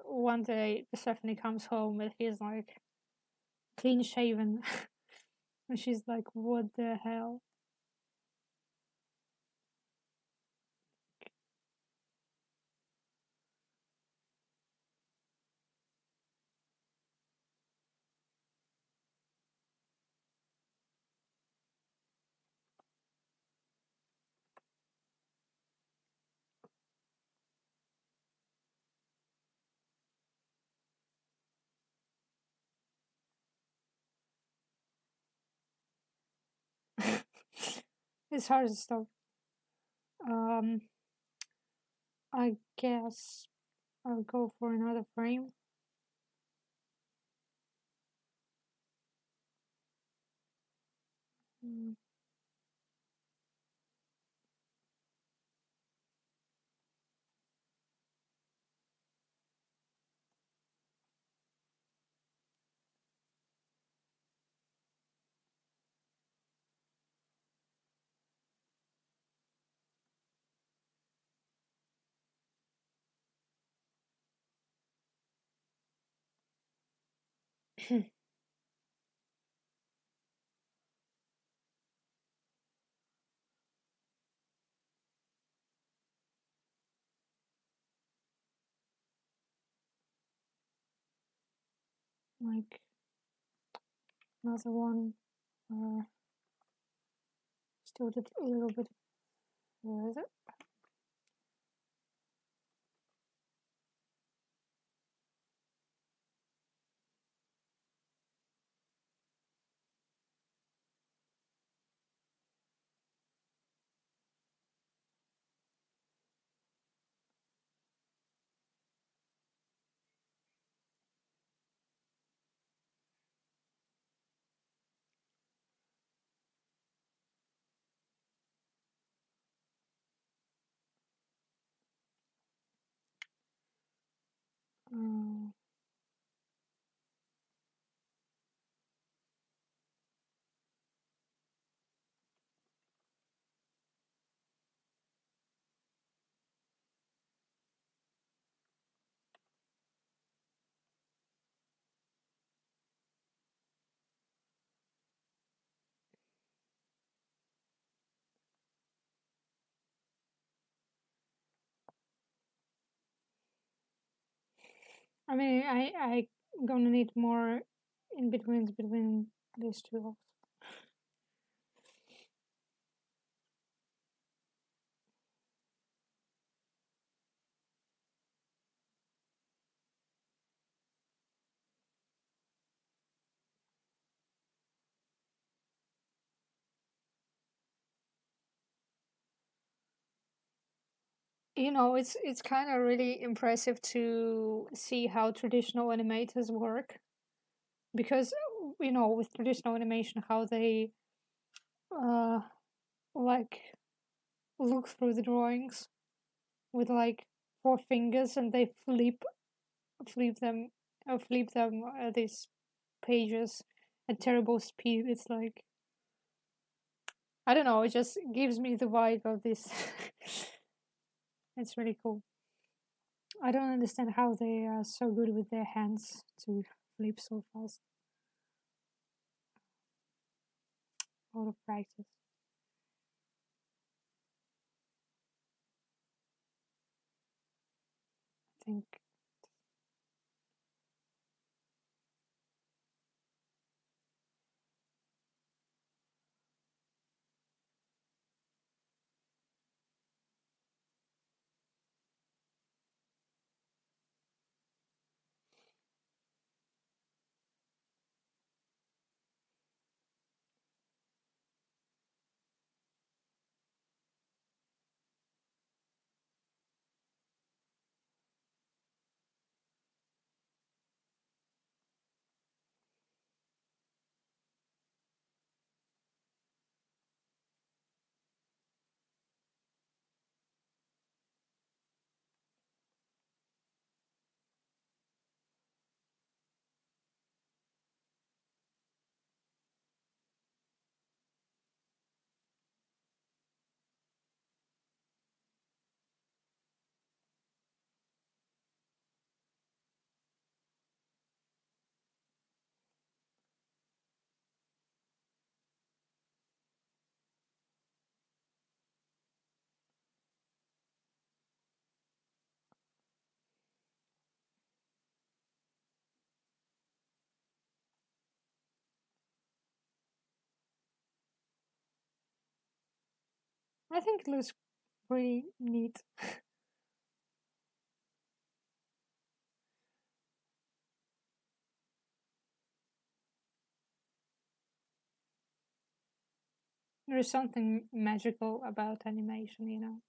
one day Stephanie comes home and he's like clean shaven, and she's like, "What the hell?" It's hard to stop. Um, I guess I'll go for another frame. Mm. Like another one. Still did a little bit. Where is it? Uh, I mean, I gonna need more in betweens between these two also. It's kind of really impressive to see how traditional animators work, because with traditional animation how they uh like look through the drawings with like four fingers, and they flip them these pages at terrible speed. It's like, I don't know, it just gives me the vibe of this. It's really cool. I don't understand how they are so good with their hands to flip so fast. A lot of practice. I think it looks pretty neat. There is something magical about animation, you know.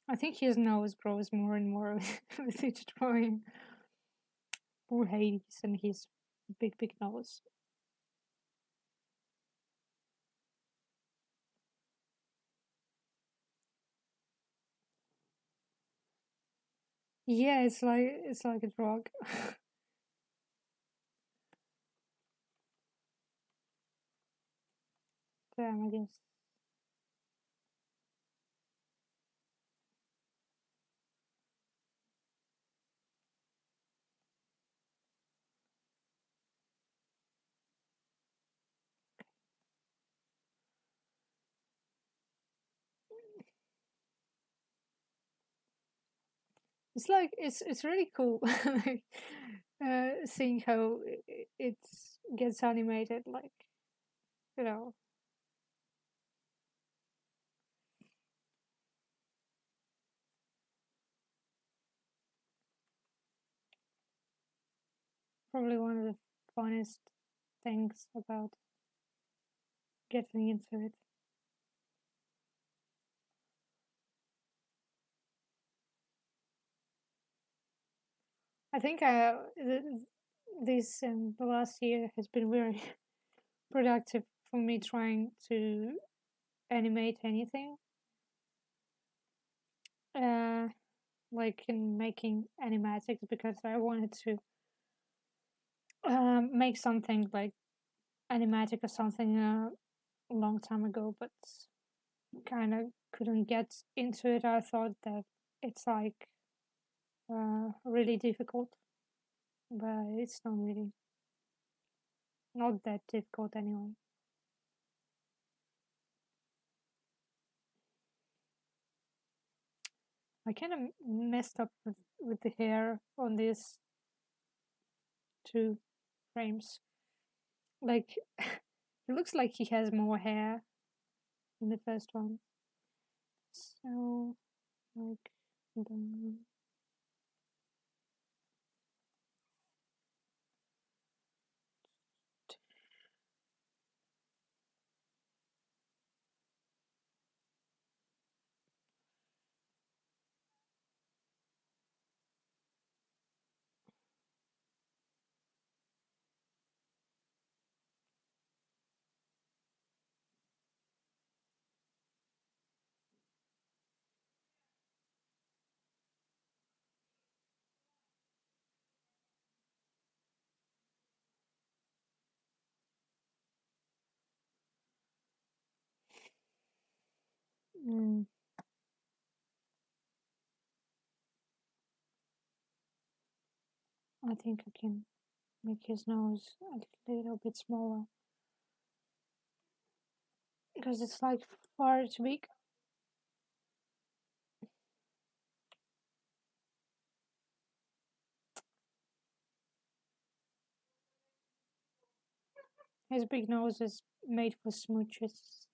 I think his nose grows more and more with each drawing. Poor Hades and his big nose. Yeah, it's like a drug. Damn, I guess. It's really cool, like seeing how it gets animated. Like you know, probably one of the funnest things about getting into it. I think this the last year has been very productive for me trying to animate anything. Uh, like in making animatics because I wanted to make something like animatic or something a long time ago, but kind of couldn't get into it. I thought that it's like really difficult, but it's not really not that difficult anyway. I kind of messed up with the hair on these two frames. Like, it looks like he has more hair in the first one. So, like, the, Mm, I think I can make his nose a little bit smaller because it's like far too big. His big nose is made for smooches.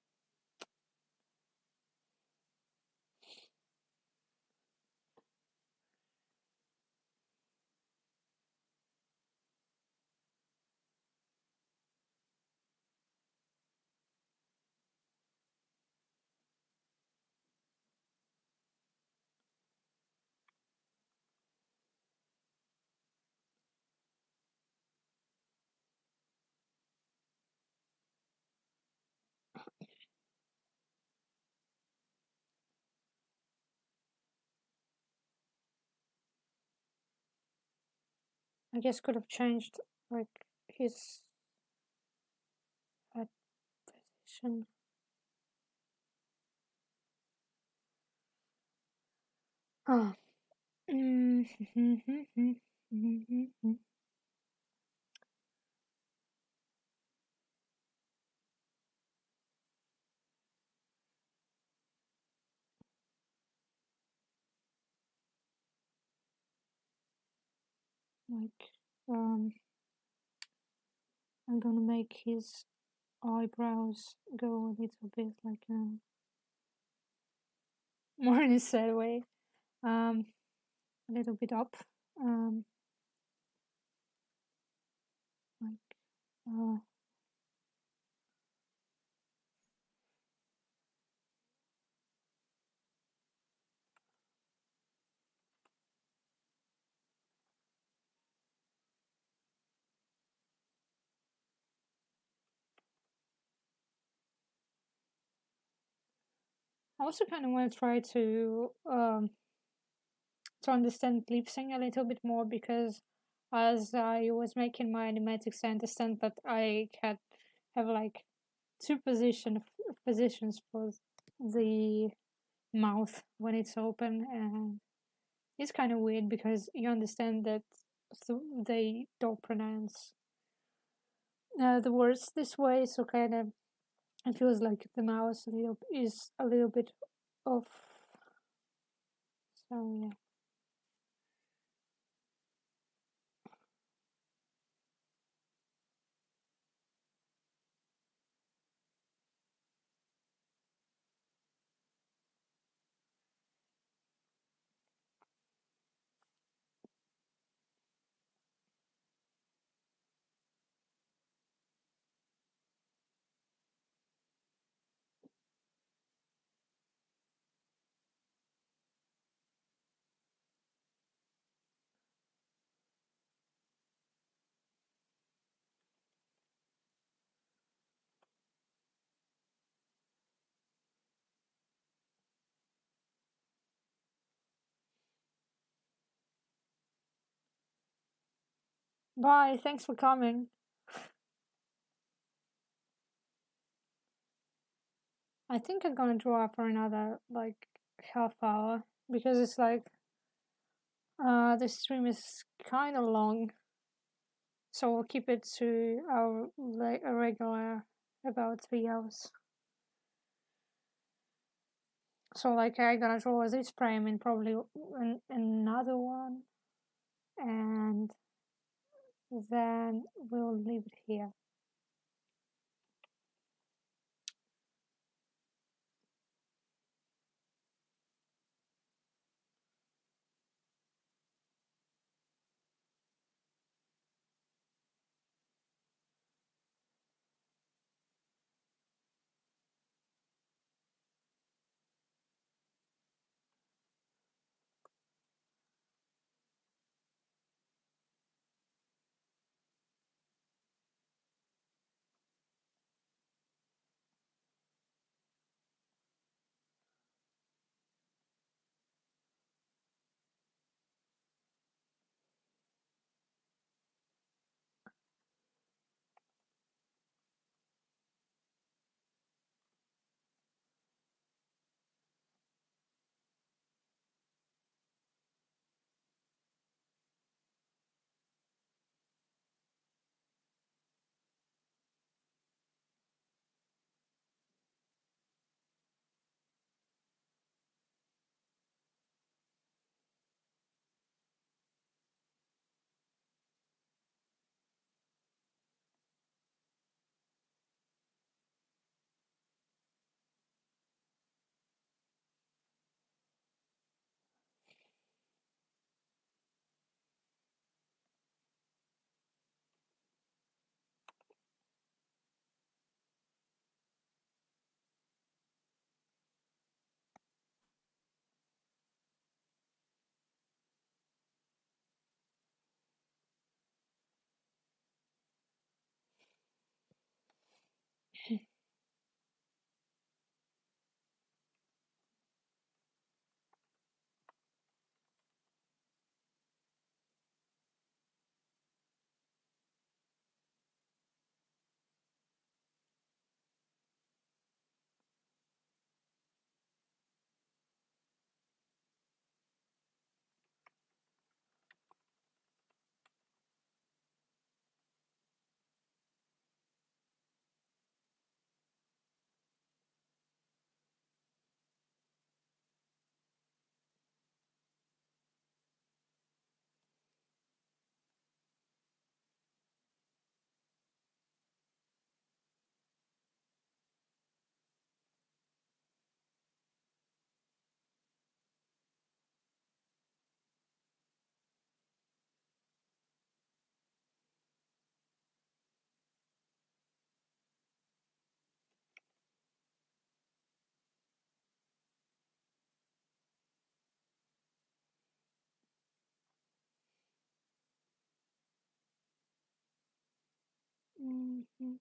I guess could have changed like his head position. Ah. Like, I'm gonna make his eyebrows go a little bit like more in a sad way. A little bit up. Like, uh, I also kind of want to try to understand lip sync a little bit more because as I was making my animatics, I understand that I can have like two positions for the mouth when it's open, and it's kind of weird because you understand that they don't pronounce the words this way, so kind of it feels like the mouse is a little bit off. So yeah. Bye. Thanks for coming. I think I'm gonna draw for another like half hour because it's like the stream is kind of long, so we'll keep it to our like a regular about 3 hours. So like I'm gonna draw this frame and probably another one, and then we'll leave it here. Mhm.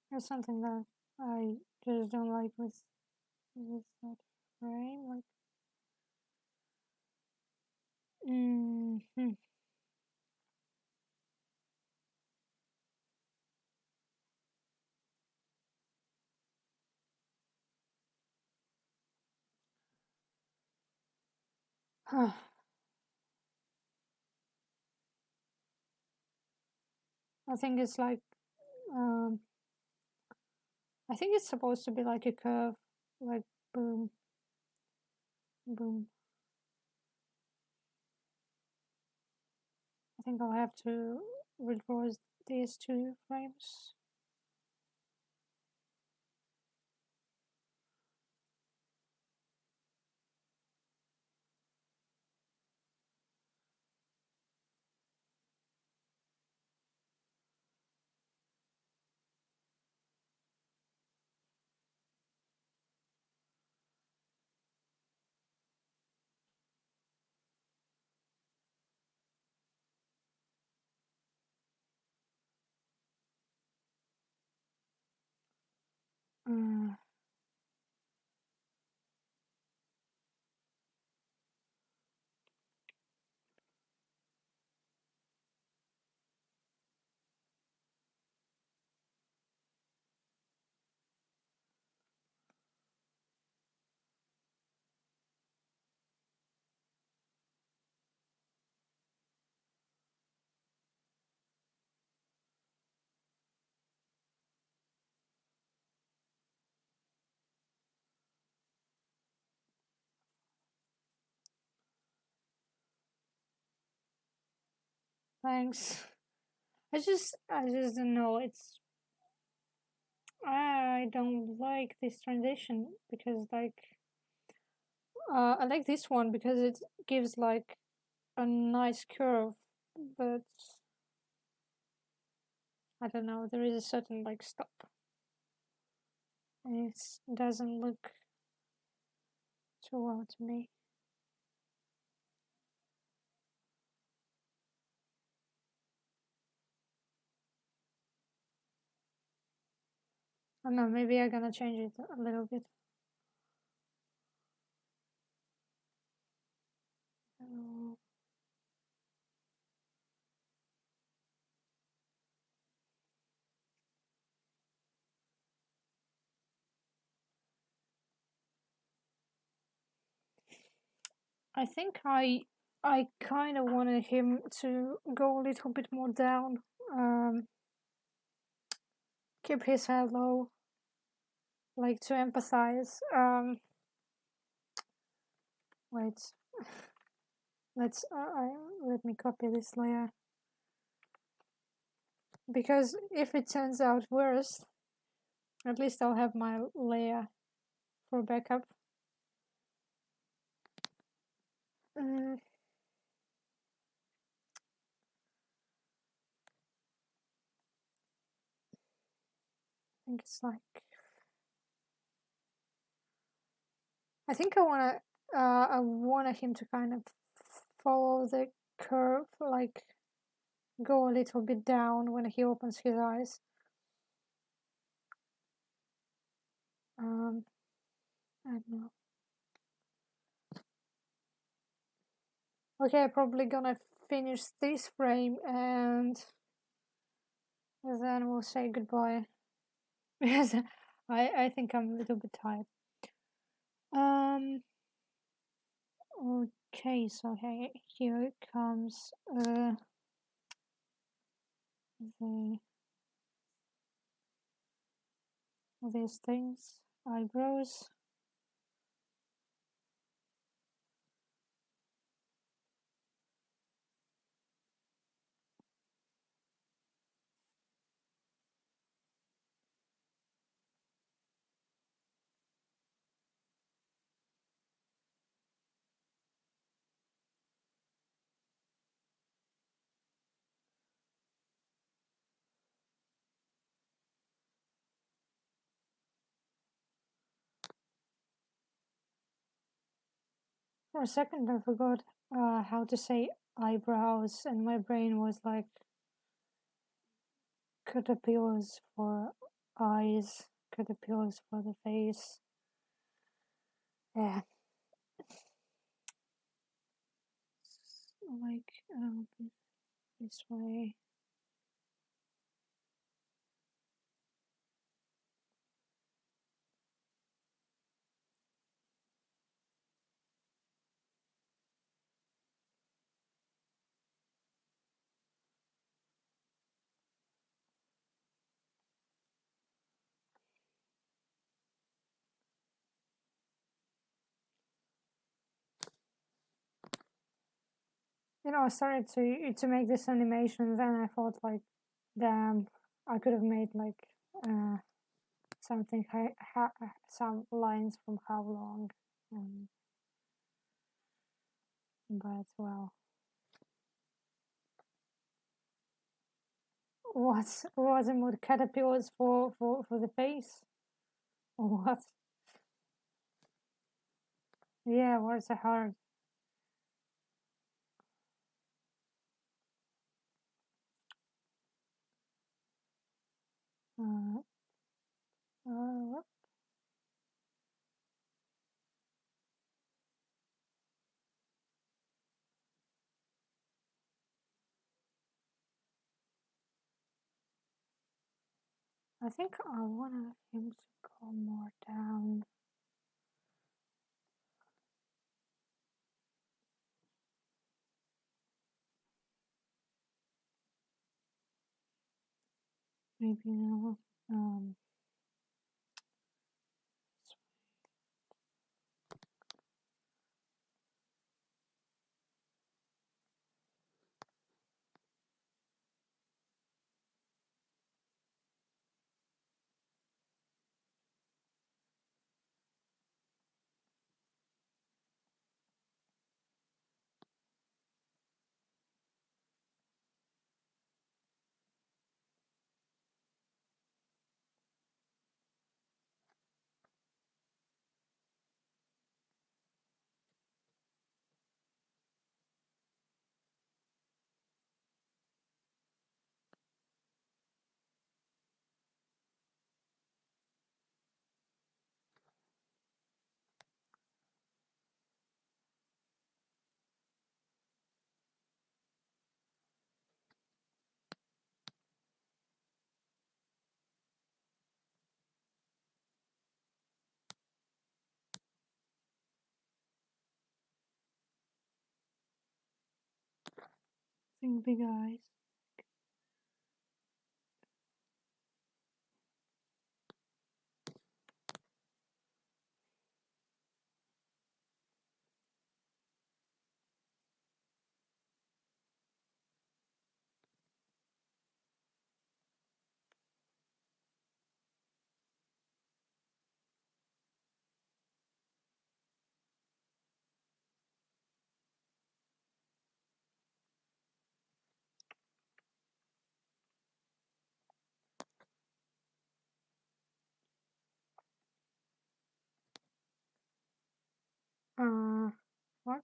There's something that I just don't like with that frame. Like, mm-hmm. I think it's like, um, I think it's supposed to be like a curve, like boom, boom. I think I'll have to redraw these two frames. Thanks. I just don't know. I don't like this transition because I like this one because it gives like a nice curve, but I don't know. There is a certain like stop. And it doesn't look too well to me. I don't know. Maybe I'm gonna change it a little bit. Uh, I think I kind of wanted him to go a little bit more down. Um, Keep his head low, like to empathize. Wait, let me copy this layer because if it turns out worse, at least I'll have my layer for backup. I think it's like I think I wanted him to kind of follow the curve, like go a little bit down when he opens his eyes. I don't know. Okay, I'm probably gonna finish this frame and then we'll say goodbye because I think I'm a little bit tired. Um. Okay, so here comes the these things, eyebrows. For a second, I forgot how to say eyebrows, and my brain was like caterpillars for eyes, caterpillars for the face. Yeah, like this way. I started to make this animation, then I thought like, damn, I could have made like something some lines from how long, but well, what's the mood caterpillars for the face? What? Yeah, what's the heart? Uh, uh, I think I want him to go more down. Maybe now. Think big eyes. What?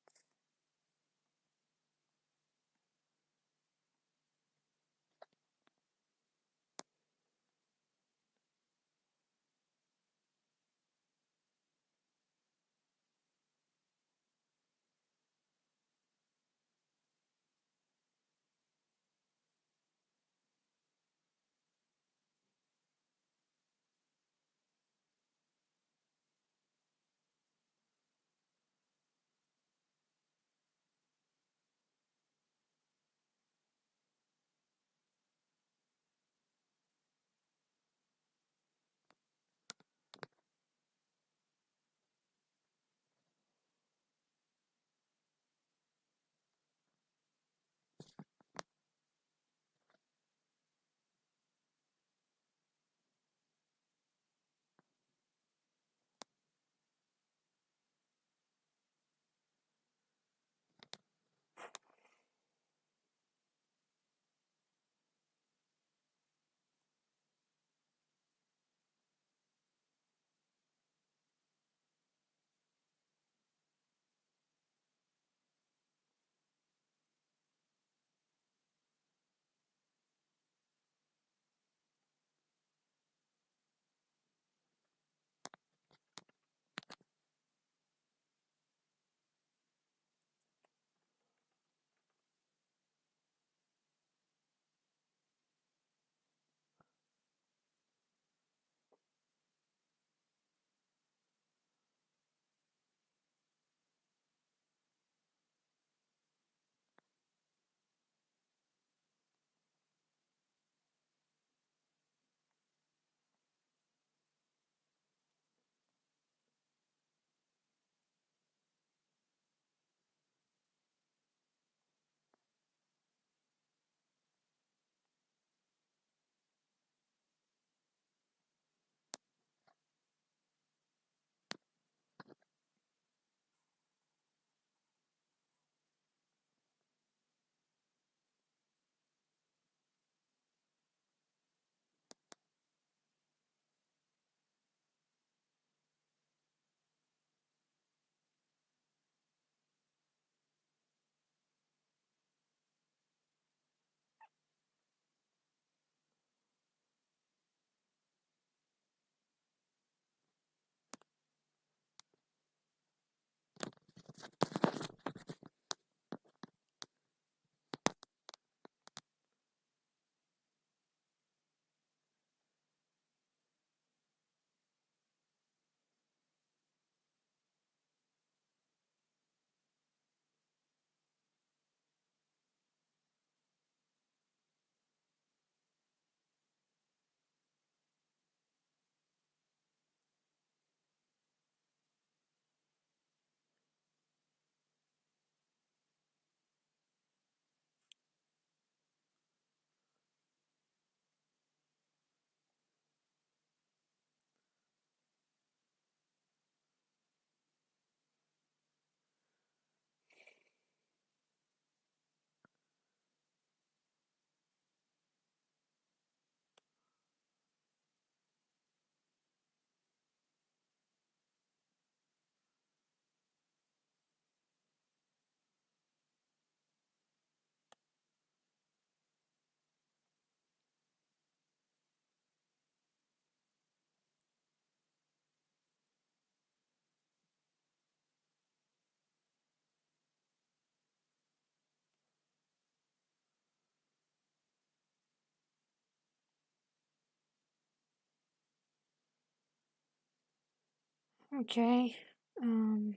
Okay. Um.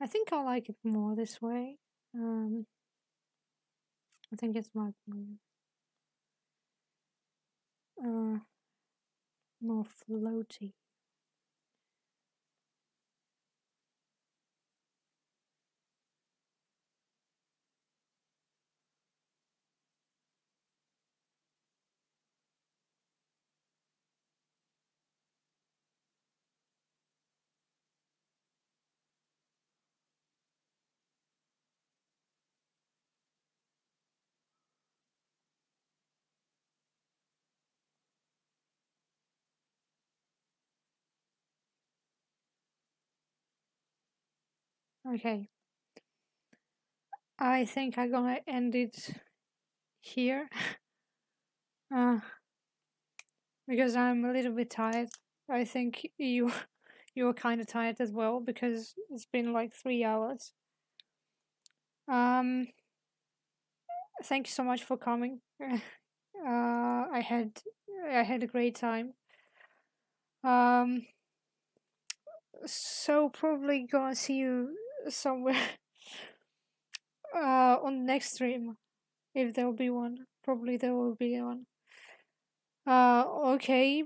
I think I like it more this way. I think it's much uh, more floaty. Okay, I think I'm gonna end it here uh, because I'm a little bit tired. I think you're kind of tired as well because it's been like 3 hours. Um, thank you so much for coming. I had a great time. Um, so probably gonna see you somewhere on next stream if there'll be one. Probably there will be one. Okay,